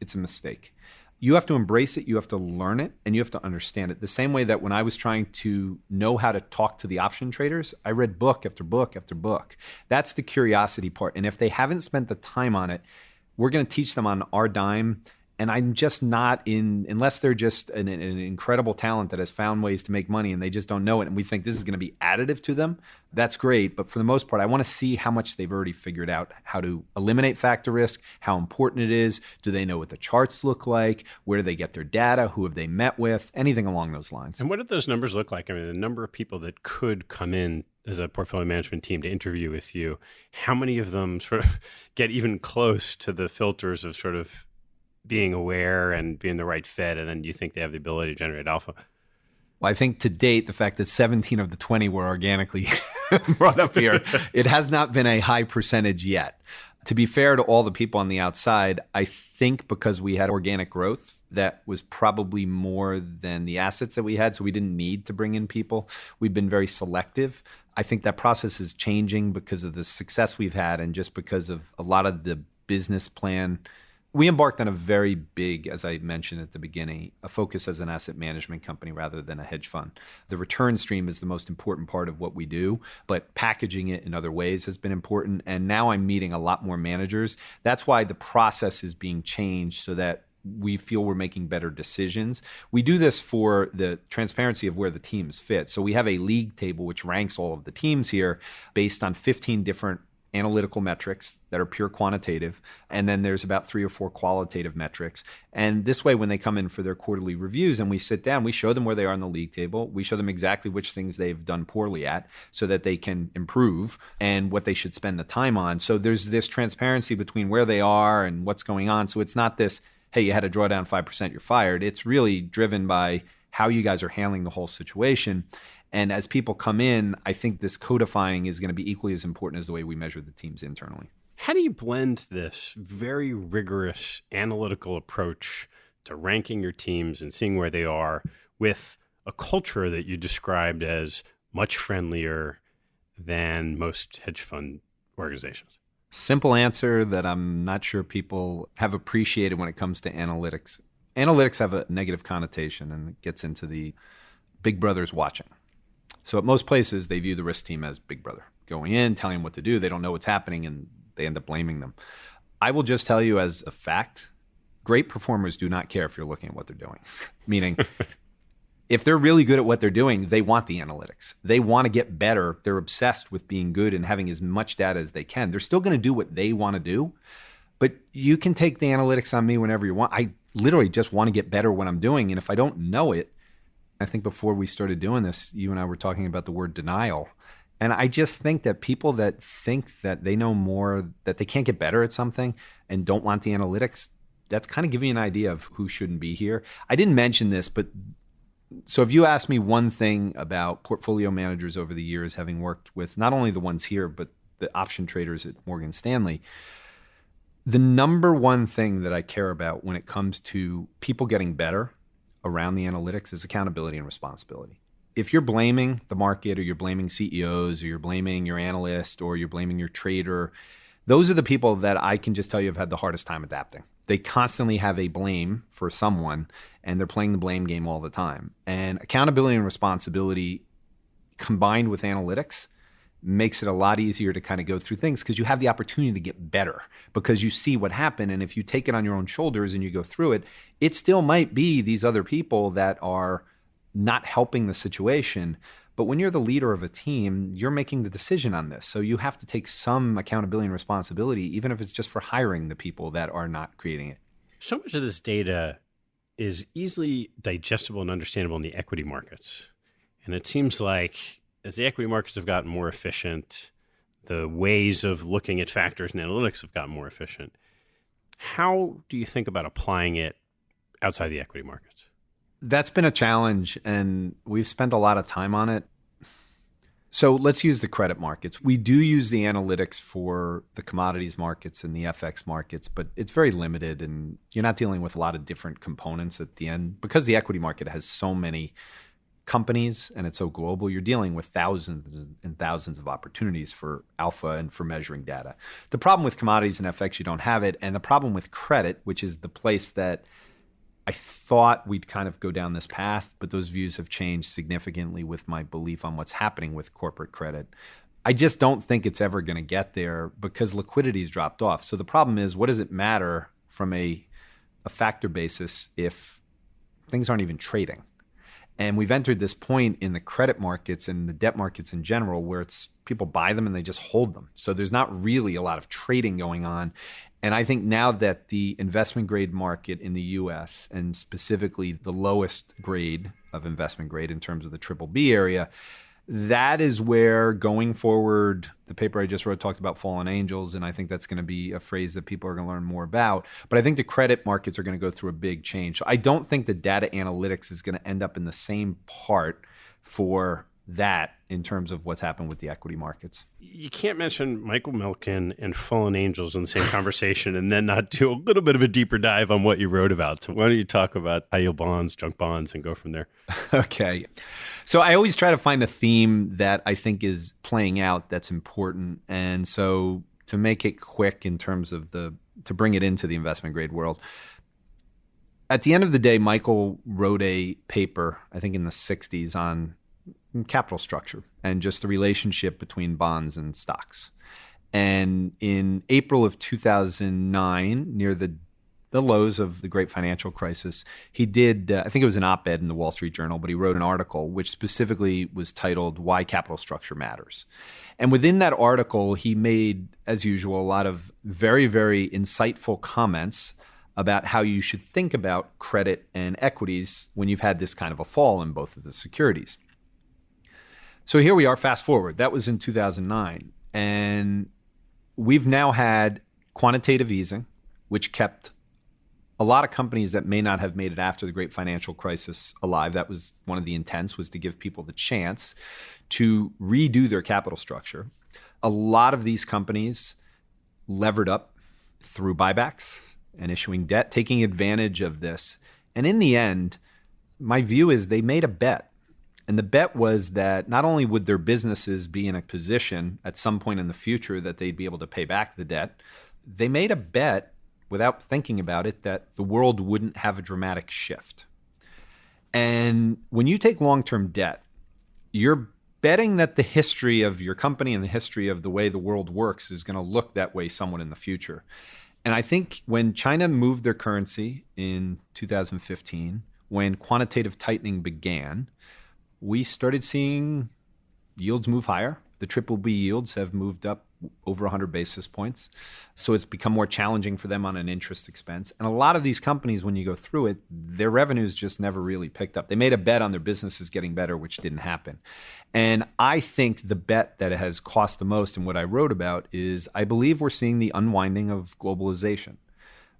it's a mistake. You have to embrace it, you have to learn it, and you have to understand it. The same way that when I was trying to know how to talk to the option traders, I read book after book after book. That's the curiosity part. And if they haven't spent the time on it, we're going to teach them on our dime. And I'm just not unless they're just an incredible talent that has found ways to make money and they just don't know it. And we think this is going to be additive to them. That's great. But for the most part, I want to see how much they've already figured out how to eliminate factor risk, how important it is. Do they know what the charts look like? Where do they get their data? Who have they met with? Anything along those lines. And what do those numbers look like? I mean, the number of people that could come in as a portfolio management team to interview with you, how many of them sort of get even close to the filters of sort of being aware and being the right fit, and then you think they have the ability to generate alpha? Well, I think to date, the fact that 17 of the 20 were organically brought up here, it has not been a high percentage yet. To be fair to all the people on the outside, I think because we had organic growth, that was probably more than the assets that we had, so we didn't need to bring in people. We've been very selective. I think that process is changing because of the success we've had and just because of a lot of the business plan. We embarked on a very big, as I mentioned at the beginning, a focus as an asset management company rather than a hedge fund. The return stream is the most important part of what we do, but packaging it in other ways has been important. And now I'm meeting a lot more managers. That's why the process is being changed so that we feel we're making better decisions. We do this for the transparency of where the teams fit. So we have a league table which ranks all of the teams here based on 15 different analytical metrics that are pure quantitative. And then there's about 3 or 4 qualitative metrics. And this way, when they come in for their quarterly reviews and we sit down, we show them where they are in the league table. We show them exactly which things they've done poorly at so that they can improve and what they should spend the time on. So there's this transparency between where they are and what's going on. So it's not this, hey, you had to draw down 5%, you're fired. It's really driven by how you guys are handling the whole situation. And as people come in, I think this codifying is going to be equally as important as the way we measure the teams internally. How do you blend this very rigorous analytical approach to ranking your teams and seeing where they are with a culture that you described as much friendlier than most hedge fund organizations? Simple answer that I'm not sure people have appreciated when it comes to analytics. Analytics have a negative connotation and it gets into the big brother's watching. So at most places, they view the risk team as big brother, going in, telling them what to do. They don't know what's happening, and they end up blaming them. I will just tell you as a fact, great performers do not care if you're looking at what they're doing. Meaning, if they're really good at what they're doing, they want the analytics. They want to get better. They're obsessed with being good and having as much data as they can. They're still going to do what they want to do, but you can take the analytics on me whenever you want. I literally just want to get better what I'm doing, and if I don't know it, I think before we started doing this, you and I were talking about the word denial. And I just think that people that think that they know more, that they can't get better at something and don't want the analytics, that's kind of giving you an idea of who shouldn't be here. I didn't mention this, but so if you ask me one thing about portfolio managers over the years, having worked with not only the ones here, but the option traders at Morgan Stanley, the number one thing that I care about when it comes to people getting better around the analytics is accountability and responsibility. If you're blaming the market or you're blaming CEOs or you're blaming your analyst or you're blaming your trader, those are the people that I can just tell you have had the hardest time adapting. They constantly have a blame for someone and they're playing the blame game all the time. And accountability and responsibility combined with analytics makes it a lot easier to kind of go through things because you have the opportunity to get better because you see what happened. And if you take it on your own shoulders and you go through it, it still might be these other people that are not helping the situation. But when you're the leader of a team, you're making the decision on this. So you have to take some accountability and responsibility, even if it's just for hiring the people that are not creating it. So much of this data is easily digestible and understandable in the equity markets. And it seems like as the equity markets have gotten more efficient, the ways of looking at factors and analytics have gotten more efficient. How do you think about applying it outside the equity markets? That's been a challenge, and we've spent a lot of time on it. So let's use the credit markets. We do use the analytics for the commodities markets and the FX markets, but it's very limited, and you're not dealing with a lot of different components at the end because the equity market has so many companies and it's so global, you're dealing with thousands and thousands of opportunities for alpha and for measuring data. The problem with commodities and FX, you don't have it. And the problem with credit, which is the place that I thought we'd kind of go down this path, but those views have changed significantly with my belief on what's happening with corporate credit. I just don't think it's ever going to get there because liquidity's dropped off. So the problem is, what does it matter from a factor basis if things aren't even trading? And we've entered this point in the credit markets and the debt markets in general where it's people buy them and they just hold them. So there's not really a lot of trading going on. And I think now that the investment grade market in the US, and specifically the lowest grade of investment grade in terms of the triple B area, that is where going forward, the paper I just wrote talked about fallen angels, and I think that's going to be a phrase that people are going to learn more about. But I think the credit markets are going to go through a big change. So I don't think the data analytics is going to end up in the same part for that in terms of what's happened with the equity markets. You can't mention Michael Milken and fallen angels in the same conversation and then not do a little bit of a deeper dive on what you wrote about. So why don't you talk about high yield bonds, junk bonds, and go from there? Okay. So I always try to find a theme that I think is playing out that's important. And so to make it quick in terms of to bring it into the investment grade world, at the end of the day, Michael wrote a paper, I think in the 60s, on capital structure and just the relationship between bonds and stocks. And in April of 2009, near the lows of the great financial crisis, he did, I think it was an op-ed in the Wall Street Journal, but he wrote an article which specifically was titled Why Capital Structure Matters. And within that article, he made, as usual, a lot of very, very insightful comments about how you should think about credit and equities when you've had this kind of a fall in both of the securities. So here we are, fast forward. That was in 2009. And we've now had quantitative easing, which kept a lot of companies that may not have made it after the great financial crisis alive. That was one of the intents, was to give people the chance to redo their capital structure. A lot of these companies levered up through buybacks and issuing debt, taking advantage of this. And in the end, my view is they made a bet. And the bet was that not only would their businesses be in a position at some point in the future that they'd be able to pay back the debt, they made a bet without thinking about it that the world wouldn't have a dramatic shift. And when you take long-term debt, you're betting that the history of your company and the history of the way the world works is going to look that way somewhat in the future. And I think when China moved their currency in 2015, when quantitative tightening began, we started seeing yields move higher. The triple B yields have moved up over 100 basis points. So it's become more challenging for them on an interest expense. And a lot of these companies, when you go through it, their revenues just never really picked up. They made a bet on their businesses getting better, which didn't happen. And I think the bet that has cost the most and what I wrote about is I believe we're seeing the unwinding of globalization.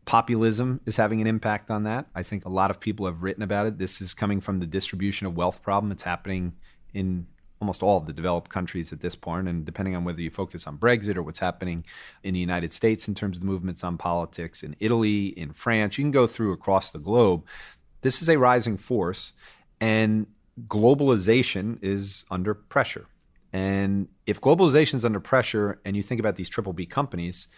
Populism is having an impact on that. I think a lot of people have written about it. This is coming from the distribution of wealth problem. It's happening in almost all of the developed countries at this point. And depending on whether you focus on Brexit or what's happening in the United States in terms of the movements on politics, in Italy, in France, you can go through across the globe. This is a rising force, and globalization is under pressure. And if globalization is under pressure and you think about these triple B companies,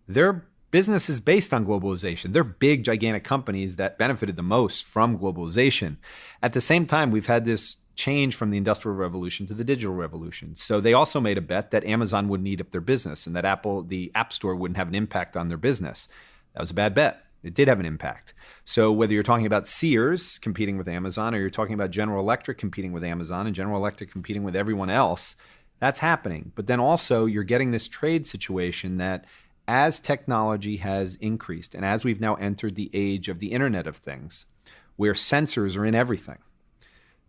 they're business is based on globalization. They're big, gigantic companies that benefited the most from globalization. At the same time, we've had this change from the Industrial Revolution to the Digital Revolution. So they also made a bet that Amazon wouldn't eat up their business and that Apple, the App Store, wouldn't have an impact on their business. That was a bad bet. It did have an impact. So whether you're talking about Sears competing with Amazon or you're talking about General Electric competing with Amazon and General Electric competing with everyone else, that's happening. But then also you're getting this trade situation that as technology has increased and as we've now entered the age of the Internet of Things, where sensors are in everything,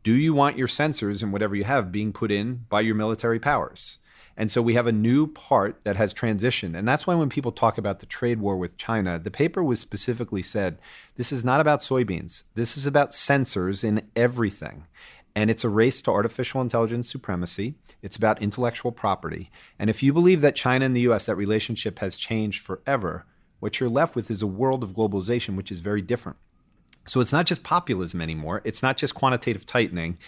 do you want your sensors and whatever you have being put in by your military powers? And so we have a new part that has transitioned. And that's why when people talk about the trade war with China, the paper was specifically said, this is not about soybeans. This is about sensors in everything. And it's a race to artificial intelligence supremacy. It's about intellectual property. And if you believe that China and the US, that relationship has changed forever, what you're left with is a world of globalization, which is very different. So it's not just populism anymore. It's not just quantitative tightening.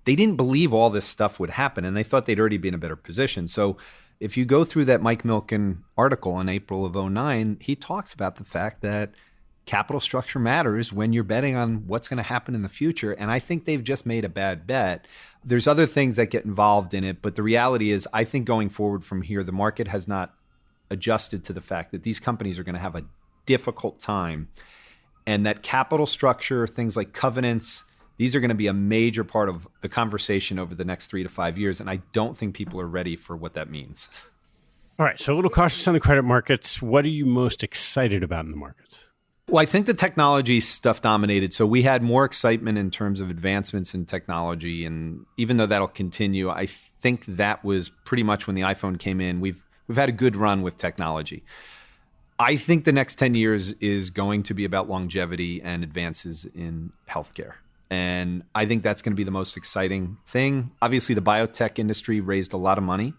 They didn't believe all this stuff would happen, and they thought they'd already be in a better position. So if you go through that Mike Milken article in April of 2009, he talks about the fact that capital structure matters when you're betting on what's going to happen in the future. And I think they've just made a bad bet. There's other things that get involved in it, but the reality is I think going forward from here, the market has not adjusted to the fact that these companies are going to have a difficult time, and that capital structure, things like covenants, these are going to be a major part of the conversation over the next 3 to 5 years. And I don't think people are ready for what that means. All right. So a little cautious on the credit markets. What are you most excited about in the markets? Well, I think the technology stuff dominated. So we had more excitement in terms of advancements in technology. And even though that'll continue, I think that was pretty much when the iPhone came in. We've had a good run with technology. I think the next 10 years is going to be about longevity and advances in healthcare. And I think that's going to be the most exciting thing. Obviously, the biotech industry raised a lot of money.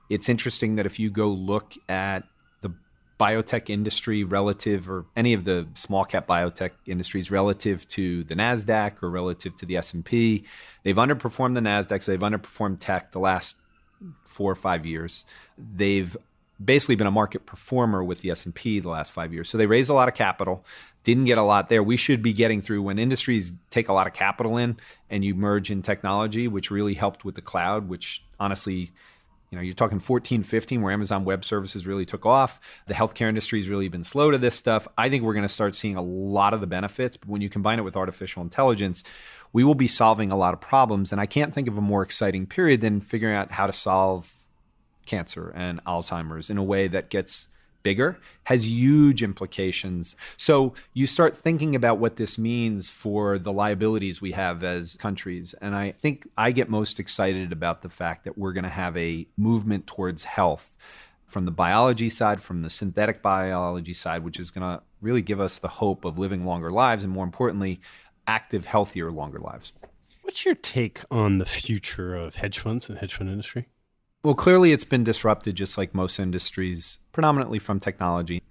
It's interesting that if you go look at the biotech industry relative, or any of the small cap biotech industries relative to the NASDAQ or relative to the S&P, they've underperformed the NASDAQ. So they've underperformed tech the last 4 or 5 years. They've basically been a market performer with the S&P the last 5 years. So they raised a lot of capital, didn't get a lot there. We should be getting through when industries take a lot of capital in and you merge in technology, which really helped with the cloud, which honestly, you're talking 14, 15 where Amazon Web Services really took off. The healthcare industry has really been slow to this stuff. I think we're going to start seeing a lot of the benefits, but when you combine it with artificial intelligence, we will be solving a lot of problems. And I can't think of a more exciting period than figuring out how to solve cancer and Alzheimer's in a way that gets bigger, has huge implications. So you start thinking about what this means for the liabilities we have as countries. And I think I get most excited about the fact that we're going to have a movement towards health from the biology side, from the synthetic biology side, which is going to really give us the hope of living longer lives and, more importantly, active, healthier, longer lives. What's your take on the future of hedge funds and the hedge fund industry? Well, clearly it's been disrupted just like most industries, predominantly from technology.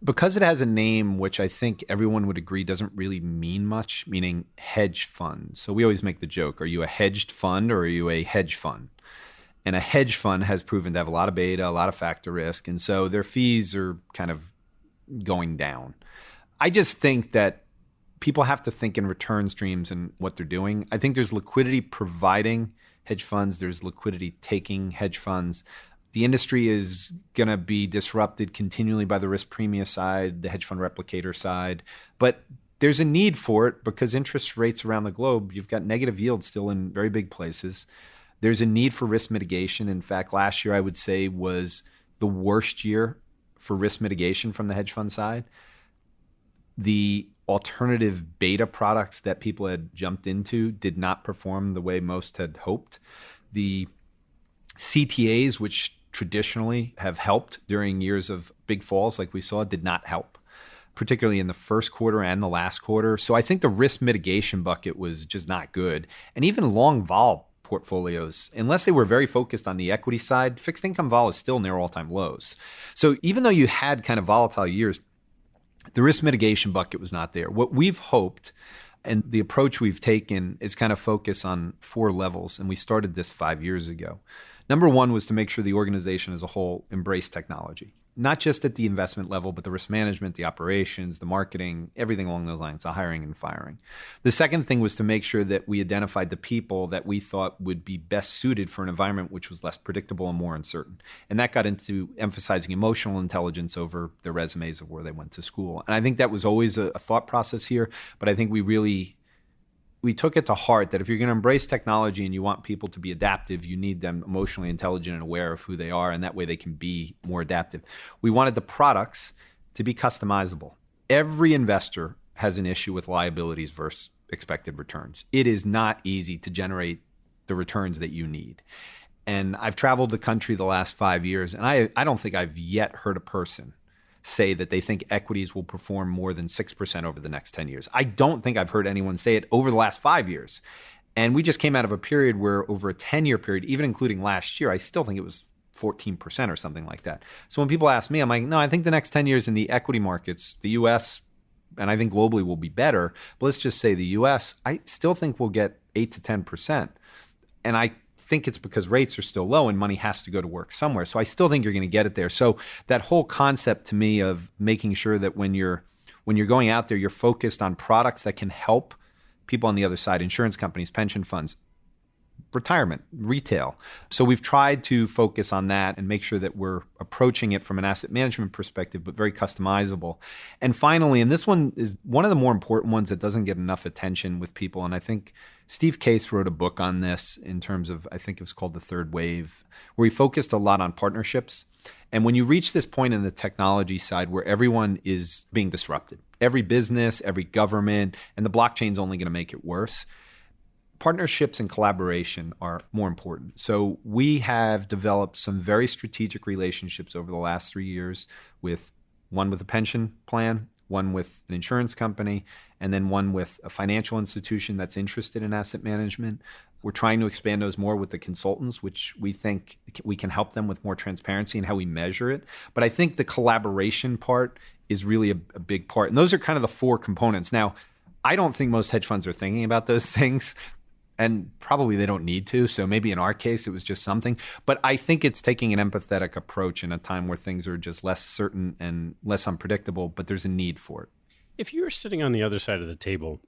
Because it has a name which I think everyone would agree doesn't really mean much, meaning hedge fund. So we always make the joke, are you a hedged fund or are you a hedge fund? And a hedge fund has proven to have a lot of beta, a lot of factor risk. And so their fees are kind of going down. I just think that people have to think in return streams and what they're doing. I think there's liquidity providing hedge funds. There's liquidity taking hedge funds. The industry is going to be disrupted continually by the risk premium side, the hedge fund replicator side. But there's a need for it because interest rates around the globe, you've got negative yields still in very big places. There's a need for risk mitigation. In fact, last year I would say was the worst year for risk mitigation from the hedge fund side. The alternative beta products that people had jumped into did not perform the way most had hoped. The CTAs, which traditionally have helped during years of big falls like we saw, did not help, particularly in the first quarter and the last quarter. So I think the risk mitigation bucket was just not good. And even long vol portfolios, unless they were very focused on the equity side, fixed income vol is still near all-time lows. So even though you had kind of volatile years, the risk mitigation bucket was not there. What we've hoped and the approach we've taken is kind of focus on 4 levels. And we started this 5 years ago. Number 1 was to make sure the organization as a whole embraced technology, not just at the investment level, but the risk management, the operations, the marketing, everything along those lines, the hiring and firing. The second thing was to make sure that we identified the people that we thought would be best suited for an environment which was less predictable and more uncertain. And that got into emphasizing emotional intelligence over their resumes of where they went to school. And I think that was always a thought process here, but I think we took it to heart that if you're going to embrace technology and you want people to be adaptive, you need them emotionally intelligent and aware of who they are, and that way they can be more adaptive. We wanted the products to be customizable. Every investor has an issue with liabilities versus expected returns. It is not easy to generate the returns that you need. And I've traveled the country the last 5 years, and I don't think I've yet heard a person say that they think equities will perform more than 6% over the next 10 years. I don't think I've heard anyone say it over the last 5 years. And we just came out of a period where over a 10-year period, even including last year, I still think it was 14% or something like that. So when people ask me, I'm like, no, I think the next 10 years in the equity markets, the US, and I think globally will be better. But let's just say the US, I still think we'll get 8 to 10%. And I think it's because rates are still low and money has to go to work somewhere. So I still think you're going to get it there. So that whole concept to me of making sure that when you're going out there, you're focused on products that can help people on the other side, insurance companies, pension funds, retirement, retail. So we've tried to focus on that and make sure that we're approaching it from an asset management perspective, but very customizable. And finally, and this one is one of the more important ones that doesn't get enough attention with people. And I think Steve Case wrote a book on this in terms of, I think it was called The Third Wave, where he focused a lot on partnerships. And when you reach this point in the technology side where everyone is being disrupted, every business, every government, and the blockchain's only going to make it worse, partnerships and collaboration are more important. So we have developed some very strategic relationships over the last 3 years with one with a pension plan, one with an insurance company, and then one with a financial institution that's interested in asset management. We're trying to expand those more with the consultants, which we think we can help them with more transparency in how we measure it. But I think the collaboration part is really a big part. And those are kind of the four components. Now, I don't think most hedge funds are thinking about those things. And probably they don't need to. So maybe in our case, it was just something. But I think it's taking an empathetic approach in a time where things are just less certain and less unpredictable, but there's a need for it. If you were sitting on the other side of the table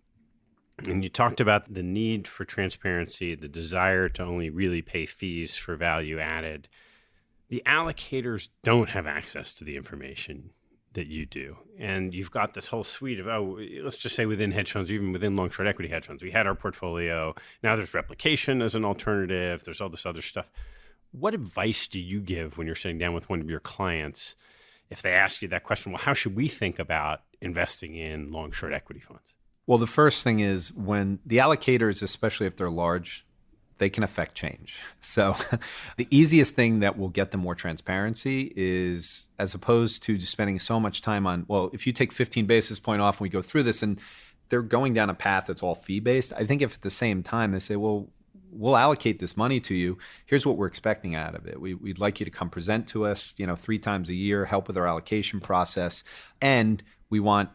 and you talked about the need for transparency, the desire to only really pay fees for value added, the allocators don't have access to the information that you do. And you've got this whole suite of, let's just say within hedge funds, even within long short equity hedge funds, we had our portfolio. Now there's replication as an alternative. There's all this other stuff. What advice do you give when you're sitting down with one of your clients if they ask you that question? Well, how should we think about investing in long short equity funds? Well, the first thing is when the allocators, especially if they're large, they can affect change. So the easiest thing that will get them more transparency is, as opposed to just spending so much time on, well, if you take 15 basis point off and we go through this and they're going down a path that's all fee-based, I think if at the same time they say, well, we'll allocate this money to you, here's what we're expecting out of it. We'd like you to come present to us, 3 times a year, help with our allocation process, and we want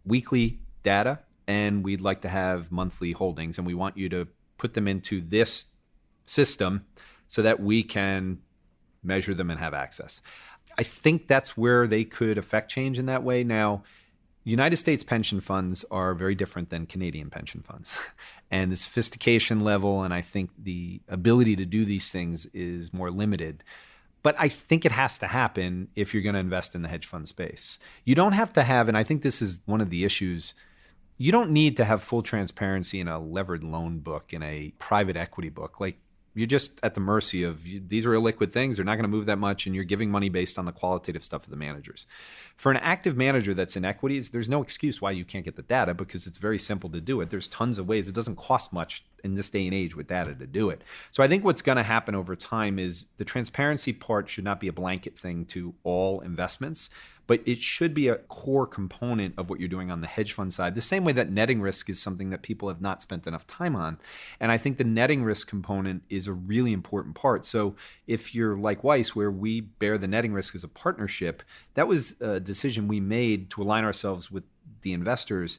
weekly data, and we'd like to have monthly holdings, and we want you to put them into this system so that we can measure them and have access. I think that's where they could affect change in that way. Now, United States pension funds are very different than Canadian pension funds. And the sophistication level and I think the ability to do these things is more limited. But I think it has to happen if you're going to invest in the hedge fund space. You don't have to have, and I think this is one of the issues, you don't need to have full transparency in a levered loan book, in a private equity book. Like, you're just at the mercy of, these are illiquid things. They're not going to move that much, and you're giving money based on the qualitative stuff of the managers. For an active manager that's in equities, there's no excuse why you can't get the data because it's very simple to do it. There's tons of ways. It doesn't cost much in this day and age with data to do it. So I think what's going to happen over time is the transparency part should not be a blanket thing to all investments, but it should be a core component of what you're doing on the hedge fund side, the same way that netting risk is something that people have not spent enough time on. And I think the netting risk component is a really important part. So if you're like Weiss, where we bear the netting risk as a partnership, that was a decision we made to align ourselves with the investors.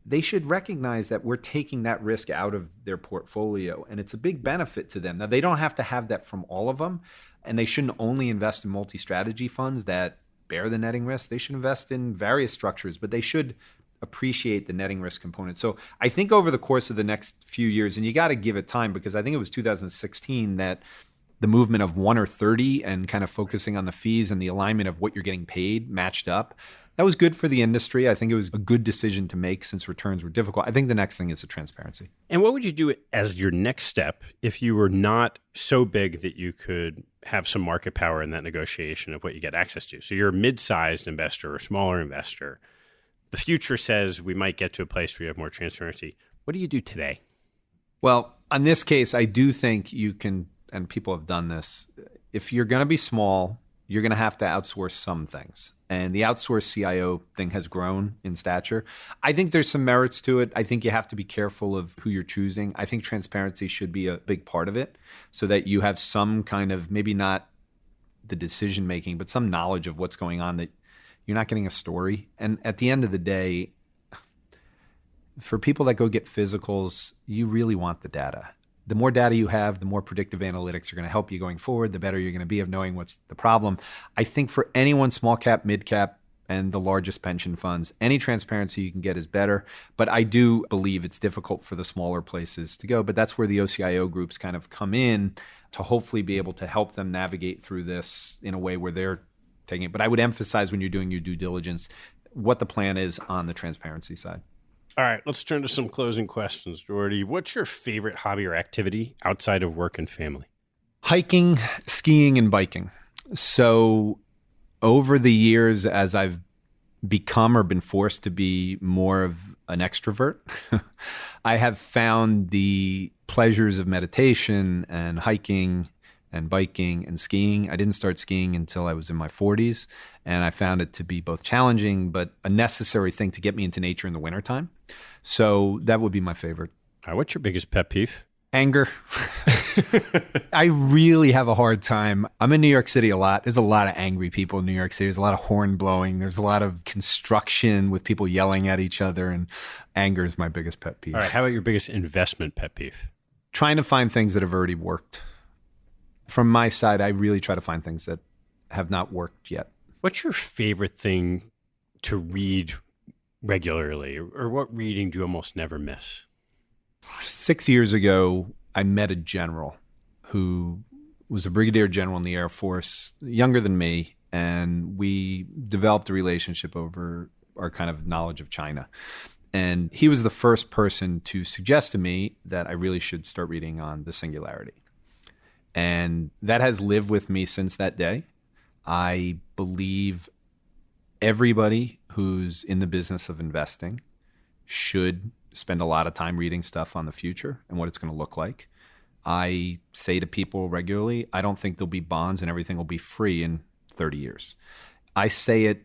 They should recognize that we're taking that risk out of their portfolio, and it's a big benefit to them. Now, they don't have to have that from all of them, and they shouldn't only invest in multi-strategy funds that bear the netting risk. They should invest in various structures, but they should appreciate the netting risk component. So I think over the course of the next few years, and you got to give it time, because I think it was 2016 that the movement of 1 or 30 and kind of focusing on the fees and the alignment of what you're getting paid matched up. That was good for the industry. I think it was a good decision to make since returns were difficult. I think the next thing is the transparency. And what would you do as your next step if you were not so big that you could have some market power in that negotiation of what you get access to? So you're a mid-sized investor or smaller investor. The future says we might get to a place where you have more transparency. What do you do today? Well, on this case, I do think you can, and people have done this, if you're going to be small, you're going to have to outsource some things. And the outsourced CIO thing has grown in stature. I think there's some merits to it. I think you have to be careful of who you're choosing. I think transparency should be a big part of it so that you have some kind of, maybe not the decision making, but some knowledge of what's going on, that you're not getting a story. And at the end of the day, For people that go get physicals, you really want the data. The more data you have, the more predictive analytics are going to help you going forward, the better you're going to be of knowing what's the problem. I think for anyone, small cap, mid cap, and the largest pension funds, any transparency you can get is better. But I do believe it's difficult for the smaller places to go. But that's where the OCIO groups kind of come in to hopefully be able to help them navigate through this in a way where they're taking it. But I would emphasize when you're doing your due diligence, what the plan is on the transparency side. All right, let's turn to some closing questions, Jordi. What's your favorite hobby or activity outside of work and family? Hiking, skiing, and biking. So over the years, as I've become or been forced to be more of an extrovert, I have found the pleasures of meditation and hiking and biking and skiing. I didn't start skiing until I was in my 40s, and I found it to be both challenging but a necessary thing to get me into nature in the wintertime. So that would be my favorite. All right, what's your biggest pet peeve? Anger. I really have a hard time. I'm in New York City a lot. There's a lot of angry people in New York City. There's a lot of horn blowing. There's a lot of construction with people yelling at each other, and anger is my biggest pet peeve. All right, how about your biggest investment pet peeve? Trying to find things that have already worked. From my side, I really try to find things that have not worked yet. What's your favorite thing to read regularly, or what reading do you almost never miss? 6 years ago, I met a general who was a brigadier general in the Air Force, younger than me, and we developed a relationship over our kind of knowledge of China. And he was the first person to suggest to me that I really should start reading on the singularity. And that has lived with me since that day. I believe everybody who's in the business of investing should spend a lot of time reading stuff on the future and what it's going to look like. I say to people regularly, I don't think there'll be bonds and everything will be free in 30 years. I say it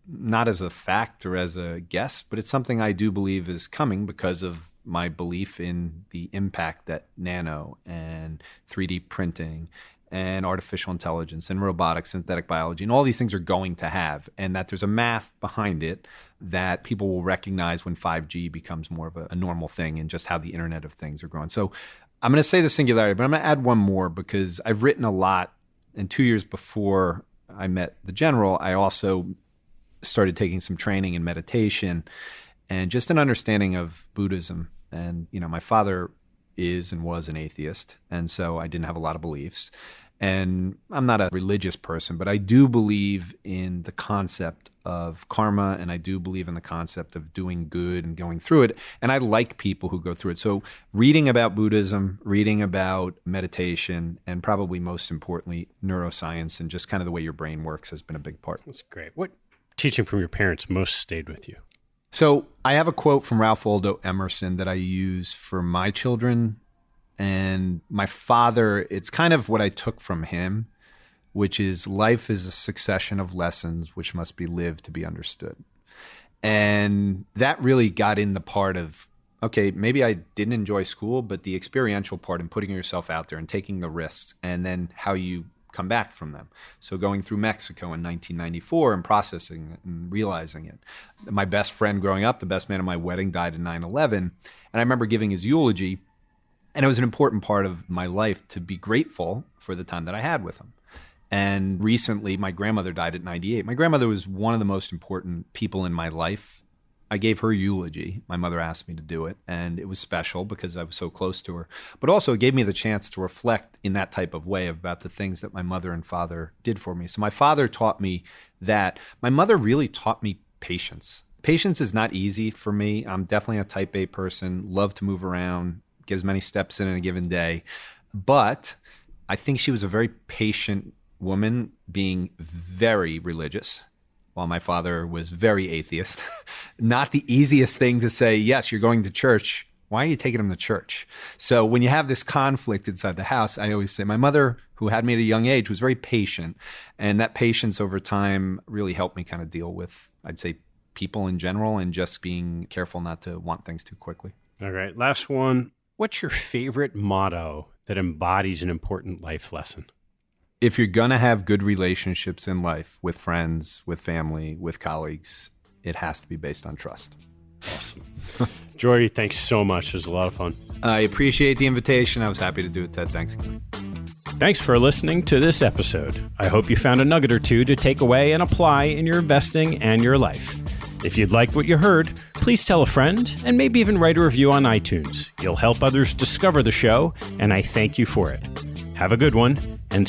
not as a fact or as a guess, but it's something I do believe is coming because of my belief in the impact that nano and 3D printing and artificial intelligence and robotics, synthetic biology, and all these things are going to have, and that there's a math behind it that people will recognize when 5G becomes more of a normal thing and just how the Internet of Things are growing. So I'm going to say the singularity, but I'm going to add one more because I've written a lot, and 2 years before I met the general, I also started taking some training in meditation and just an understanding of Buddhism. And, you know, my father is and was an atheist, and so I didn't have a lot of beliefs. And I'm not a religious person, but I do believe in the concept of karma, and I do believe in the concept of doing good and going through it. And I like people who go through it. So reading about Buddhism, reading about meditation, and probably most importantly, neuroscience and just kind of the way your brain works has been a big part. That's great. What teaching from your parents most stayed with you? So I have a quote from Ralph Waldo Emerson that I use for my children. And my father, it's kind of what I took from him, which is life is a succession of lessons which must be lived to be understood. And that really got in the part of, okay, maybe I didn't enjoy school, but the experiential part and putting yourself out there and taking the risks and then how you come back from them. So going through Mexico in 1994 and processing it and realizing it. My best friend growing up, the best man at my wedding, died in 9/11. And I remember giving his eulogy. And it was an important part of my life to be grateful for the time that I had with him. And recently, my grandmother died at 98. My grandmother was one of the most important people in my life. I gave her eulogy. My mother asked me to do it, and it was special because I was so close to her. But also, it gave me the chance to reflect in that type of way about the things that my mother and father did for me. So my father taught me that. My mother really taught me patience. Patience is not easy for me. I'm definitely a type A person, love to move around, get as many steps in a given day. But I think she was a very patient woman, being very religious, while my father was very atheist. Not the easiest thing to say, yes, you're going to church. Why are you taking him to church? So when you have this conflict inside the house, I always say my mother, who had me at a young age, was very patient. And that patience over time really helped me kind of deal with, I'd say, people in general and just being careful not to want things too quickly. All right, last one. What's your favorite motto that embodies an important life lesson? If you're going to have good relationships in life with friends, with family, with colleagues, it has to be based on trust. Awesome. Jordi, thanks so much. It was a lot of fun. I appreciate the invitation. I was happy to do it, Ted. Thanks again. Thanks for listening to this episode. I hope you found a nugget or two to take away and apply in your investing and your life. If you'd like what you heard, please tell a friend and maybe even write a review on iTunes. You'll help others discover the show, and I thank you for it. Have a good one.